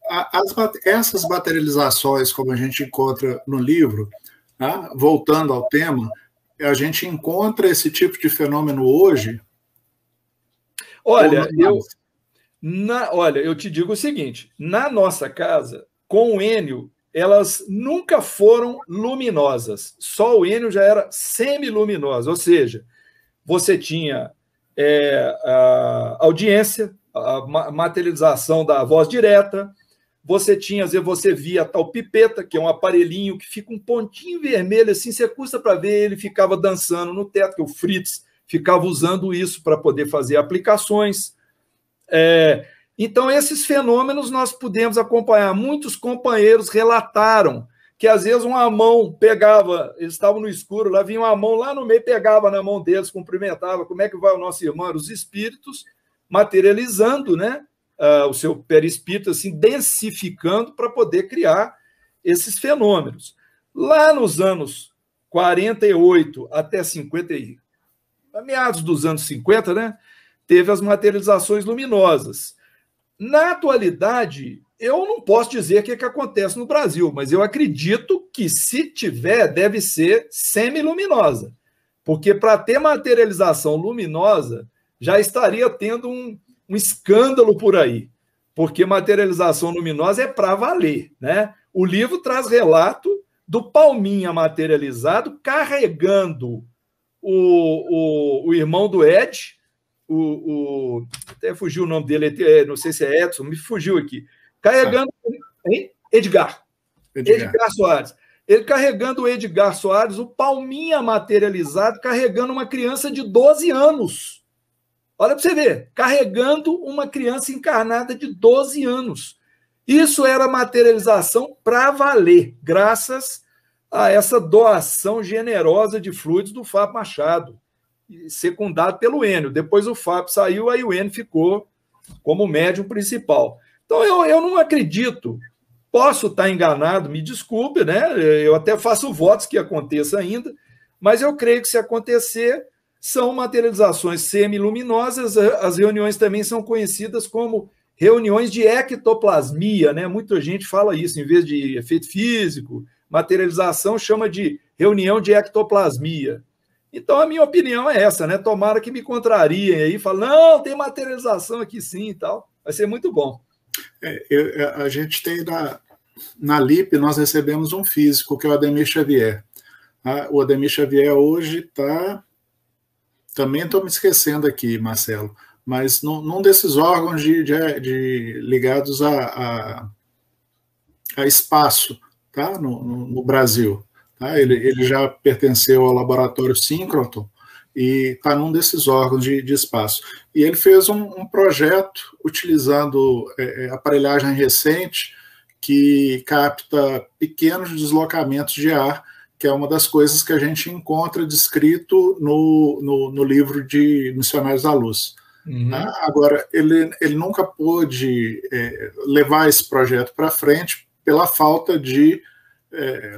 essas materializações, como a gente encontra no livro, né, voltando ao tema, a gente encontra esse tipo de fenômeno hoje? Olha, eu te digo o seguinte, na nossa casa, com o Enio, elas nunca foram luminosas, só o Enio já era semiluminosa, ou seja, você tinha a audiência, a materialização da voz direta, você tinha, às vezes, você via a tal pipeta, que é um aparelhinho que fica um pontinho vermelho, assim, você custa para ver, ele ficava dançando no teto, que o Fritz ficava usando isso para poder fazer aplicações. Então, esses fenômenos nós pudemos acompanhar. Muitos companheiros relataram que, às vezes, uma mão pegava, eles estavam no escuro, lá vinha uma mão lá no meio, pegava na mão deles, cumprimentava, como é que vai o nosso irmão? Os espíritos materializando, né? O seu perispírito, assim, densificando para poder criar esses fenômenos. Lá nos anos 48 até 50, meados dos anos 50, né, teve as materializações luminosas. Na atualidade, eu não posso dizer o que acontece no Brasil, mas eu acredito que, se tiver, deve ser semiluminosa, porque para ter materialização luminosa, já estaria tendo um escândalo por aí, porque materialização luminosa é para valer, né? O livro traz relato do Palminha materializado carregando o irmão do Ed, até fugiu o nome dele, não sei se é Edson, me fugiu aqui, carregando Edgar Soares. Ele carregando o Edgar Soares, o Palminha materializado, carregando uma criança de 12 anos. Olha para você ver, carregando uma criança encarnada de 12 anos. Isso era materialização para valer, graças a essa doação generosa de fluidos do Fábio Machado, secundado pelo Enio. Depois o Fábio saiu, aí o Enio ficou como médium principal. Então, eu não acredito, posso estar enganado, me desculpe, né? Eu até faço votos que aconteça ainda, mas eu creio que, se acontecer, são materializações semiluminosas. As reuniões também são conhecidas como reuniões de ectoplasmia, né? Muita gente fala isso, em vez de efeito físico, materialização chama de reunião de ectoplasmia. Então, a minha opinião é essa, né? Tomara que me contrariem aí, falem, não, tem materialização aqui sim e tal. Vai ser muito bom. A gente tem na LIP, nós recebemos um físico, que é o Ademir Xavier. O Ademir Xavier hoje está... Também estou me esquecendo aqui, Marcelo, mas num desses órgãos ligados a espaço, tá? No Brasil. Tá? Ele já pertenceu ao laboratório Synchrotron e está num desses órgãos de espaço. E ele fez um projeto utilizando aparelhagem recente que capta pequenos deslocamentos de ar, que é uma das coisas que a gente encontra descrito no livro de Missionários da Luz. Uhum. Agora, ele nunca pôde levar esse projeto para frente pela falta de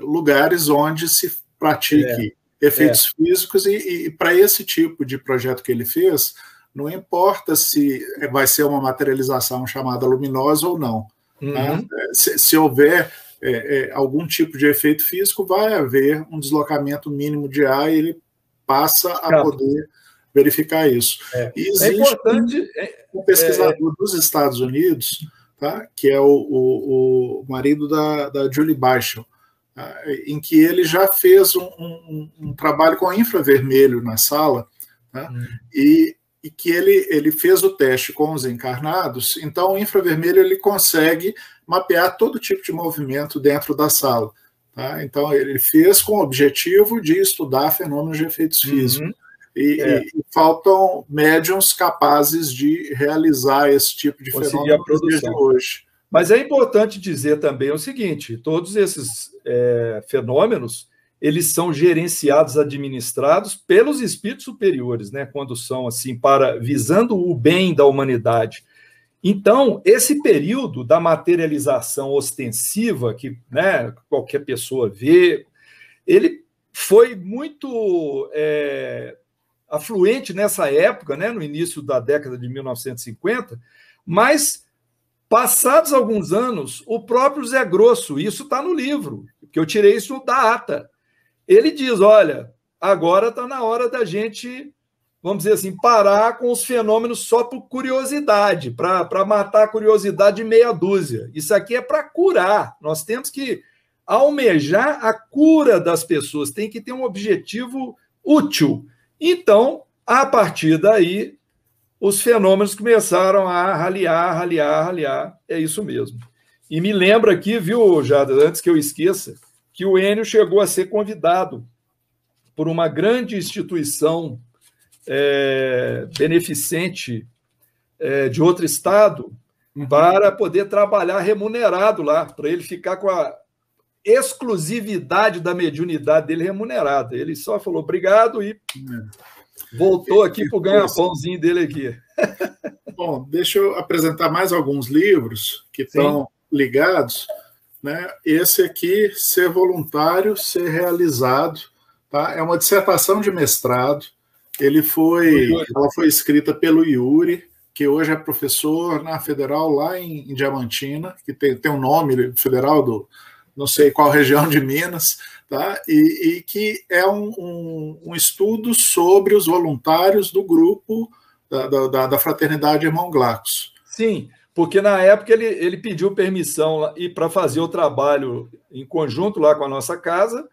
lugares onde se pratique efeitos físicos, e para esse tipo de projeto que ele fez, não importa se vai ser uma materialização chamada luminosa ou não. Uhum. Tá? Se houver algum tipo de efeito físico, vai haver um deslocamento mínimo de ar e ele passa a poder verificar isso. E existe um pesquisador dos Estados Unidos, tá? Que é o marido da Julie Baichel, em que ele já fez um trabalho com infravermelho na sala, tá? E que ele fez o teste com os encarnados. Então, o infravermelho ele consegue mapear todo tipo de movimento dentro da sala. Tá? Então, ele fez com o objetivo de estudar fenômenos de efeitos físicos. E faltam médiums capazes de realizar esse tipo de fenômeno nos dias de hoje. Mas é importante dizer também o seguinte, todos esses fenômenos, eles são gerenciados, administrados pelos espíritos superiores, né, quando são assim, visando o bem da humanidade. Então, esse período da materialização ostensiva, que, né, qualquer pessoa vê, ele foi muito afluente nessa época, né, no início da década de 1950, mas passados alguns anos, o próprio Zé Grosso, isso está no livro, que eu tirei isso da ata, ele diz, olha, agora está na hora da gente, vamos dizer assim, parar com os fenômenos só por curiosidade, para matar a curiosidade de meia dúzia. Isso aqui é para curar, nós temos que almejar a cura das pessoas, tem que ter um objetivo útil. Então, a partir daí, os fenômenos começaram a raliar, é isso mesmo. E me lembra aqui, viu, Jada, antes que eu esqueça, que o Enio chegou a ser convidado por uma grande instituição beneficente de outro estado para poder trabalhar remunerado lá, para ele ficar com a exclusividade da mediunidade dele remunerada. Ele só falou obrigado e voltou aqui para o ganha-pãozinho dele aqui. Bom, deixa eu apresentar mais alguns livros que estão ligados. Né? Esse aqui, Ser Voluntário, Ser Realizado, tá? É uma dissertação de mestrado. Ela foi escrita pelo Yuri, que hoje é professor na Federal lá em Diamantina, que tem um nome federal não sei qual região de Minas, tá? E que é um estudo sobre os voluntários do grupo da Fraternidade Irmão Glacos. Sim, porque na época ele pediu permissão para fazer o trabalho em conjunto lá com a nossa casa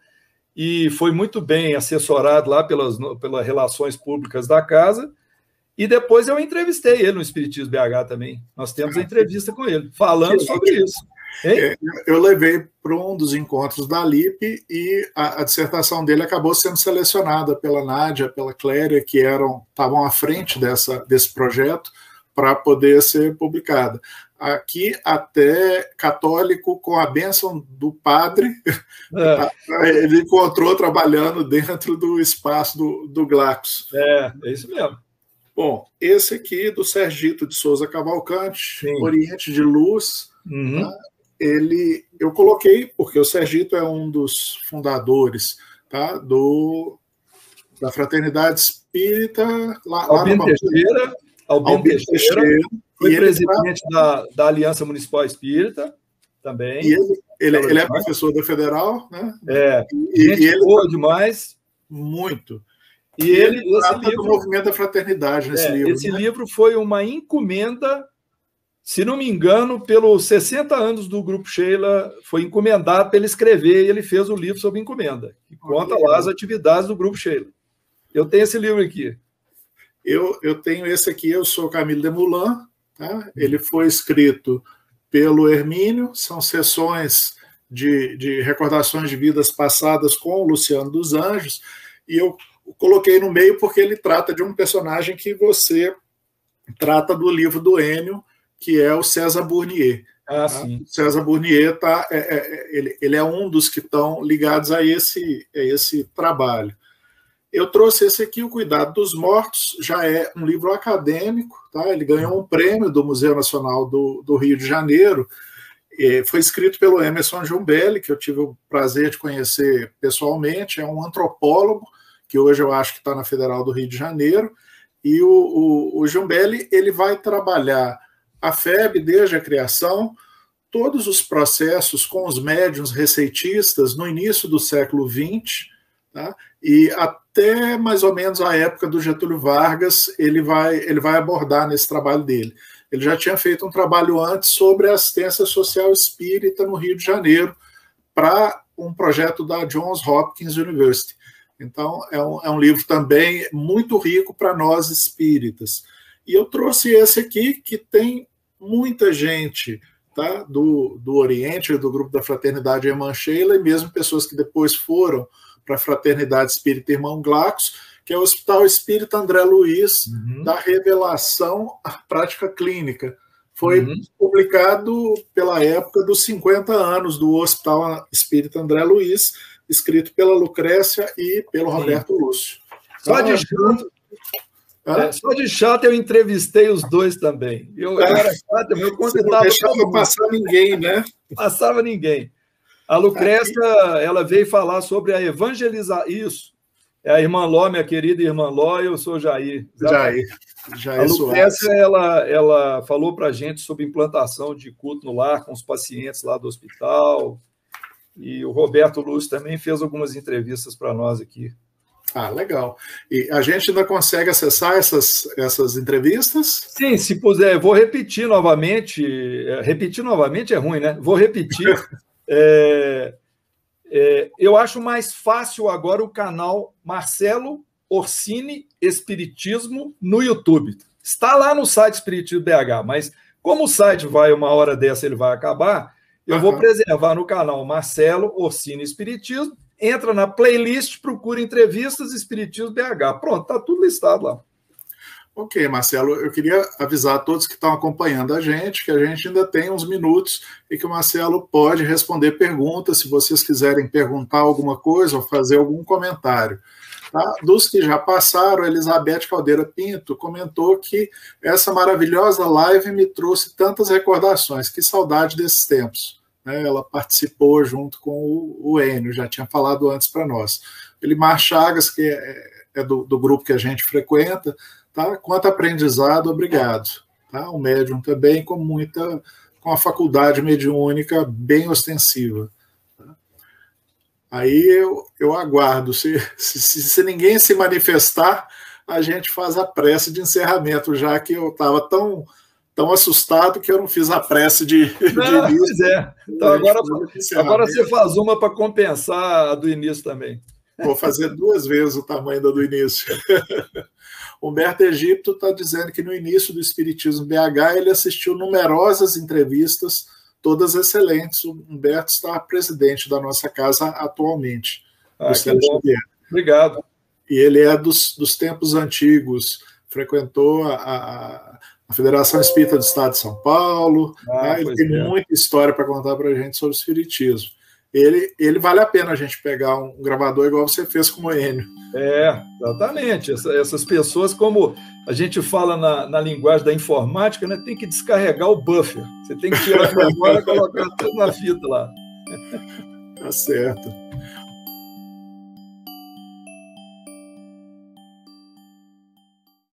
e foi muito bem assessorado lá pelas relações públicas da casa. E depois eu entrevistei ele no Espiritismo BH também. Nós temos a entrevista com ele, falando sobre isso. Eu levei para um dos encontros da LIP e a dissertação dele acabou sendo selecionada pela Nádia, pela Cléria, que estavam à frente desse projeto, para poder ser publicada. Aqui, até católico, com a bênção do padre, ele encontrou trabalhando dentro do espaço do Glacos. É isso mesmo. Bom, esse aqui do Sergito de Souza Cavalcante, Sim. Oriente de Luz, tá? Eu coloquei, porque o Sergito é um dos fundadores, tá? Da Fraternidade Espírita, lá no Albino Teixeira, foi presidente da Aliança Municipal Espírita também. E ele é professor da Federal, né? Gente boa demais. Muito. E ele trata do movimento da fraternidade nesse livro. Esse livro foi uma encomenda, se não me engano, pelos 60 anos do Grupo Sheila, foi encomendado para ele escrever, e ele fez o livro sob encomenda, que conta lá as atividades do Grupo Sheila. Eu tenho esse livro aqui. Eu tenho esse aqui, eu sou Camilo Desmoulins, tá? Ele foi escrito pelo Hermínio, são sessões de recordações de vidas passadas com o Luciano dos Anjos, e eu coloquei no meio porque ele trata de um personagem que você trata do livro do Enio, que é o César Bournier. Ah, sim. O César Bournier ele é um dos que estão ligados a esse trabalho. Eu trouxe esse aqui, O Cuidado dos Mortos, já é um livro acadêmico, tá? Ele ganhou um prêmio do Museu Nacional do Rio de Janeiro, foi escrito pelo Emerson Jumbelli, que eu tive o prazer de conhecer pessoalmente, é um antropólogo, que hoje eu acho que está na Federal do Rio de Janeiro, e o Jumbelli ele vai trabalhar a FEB desde a criação, todos os processos com os médiuns receitistas no início do século XX, tá? E até mais ou menos a época do Getúlio Vargas, ele vai abordar nesse trabalho dele. Ele já tinha feito um trabalho antes sobre a assistência social espírita no Rio de Janeiro, para um projeto da Johns Hopkins University. Então, é um livro também muito rico para nós espíritas. E eu trouxe esse aqui, que tem muita gente, tá, do Oriente, do grupo da Fraternidade Irmã Sheila, e mesmo pessoas que depois foram para a Fraternidade Espírita Irmão Glacos, que é o Hospital Espírita André Luiz, da Revelação à Prática Clínica. Foi publicado pela época dos 50 anos do Hospital Espírita André Luiz, escrito pela Lucrécia e pelo Roberto Lúcio. Só de chato eu entrevistei os dois também. Eu era chato, eu convidava. Não deixava passar ninguém, né? Passava ninguém. A Lucrécia, ela veio falar sobre a evangelização. Isso. É a irmã Ló, minha querida irmã Ló, eu sou Jair. Jair a Lucrécia, ela falou para a gente sobre implantação de culto no lar com os pacientes lá do hospital. E o Roberto Lúcio também fez algumas entrevistas para nós aqui. Ah, legal. E a gente ainda consegue acessar essas entrevistas? Sim, se puder. Vou repetir novamente. Repetir novamente é ruim, né? Vou repetir. Eu acho mais fácil agora o canal Marcelo Orsini Espiritismo no YouTube. Está lá no site Espiritismo BH, mas como o site uma hora dessa ele vai acabar, eu vou preservar no canal Marcelo Orsini Espiritismo, entra na playlist, procura entrevistas Espiritismo BH. Pronto, está tudo listado lá. Ok, Marcelo, eu queria avisar a todos que estão acompanhando a gente que a gente ainda tem uns minutos e que o Marcelo pode responder perguntas, se vocês quiserem perguntar alguma coisa ou fazer algum comentário. Tá? Dos que já passaram, a Elizabeth Caldeira Pinto comentou que essa maravilhosa live me trouxe tantas recordações, que saudade desses tempos. Ela participou junto com o Enio, já tinha falado antes para nós. Elimar Chagas, que é do grupo que a gente frequenta, tá? Quanto aprendizado, obrigado. Tá? Um médium também com a faculdade mediúnica bem ostensiva. Tá? Aí eu aguardo. Se ninguém se manifestar, a gente faz a prece de encerramento, já que eu estava tão assustado que eu não fiz a prece de início. Então agora você faz uma para compensar a do início também. Vou fazer 2 vezes o tamanho da do início. Humberto Egipto está dizendo que no início do Espiritismo BH ele assistiu numerosas entrevistas, todas excelentes. O Humberto está presidente da nossa casa atualmente. Obrigado. E ele é dos tempos antigos, frequentou a Federação Espírita do Estado de São Paulo, ele tem muita história para contar para a gente sobre o Espiritismo. Ele vale a pena a gente pegar um gravador igual você fez com o Enio. Exatamente. Essas pessoas, como a gente fala na linguagem da informática, né, tem que descarregar o buffer. Você tem que tirar a memória e colocar tudo na fita lá. Tá certo.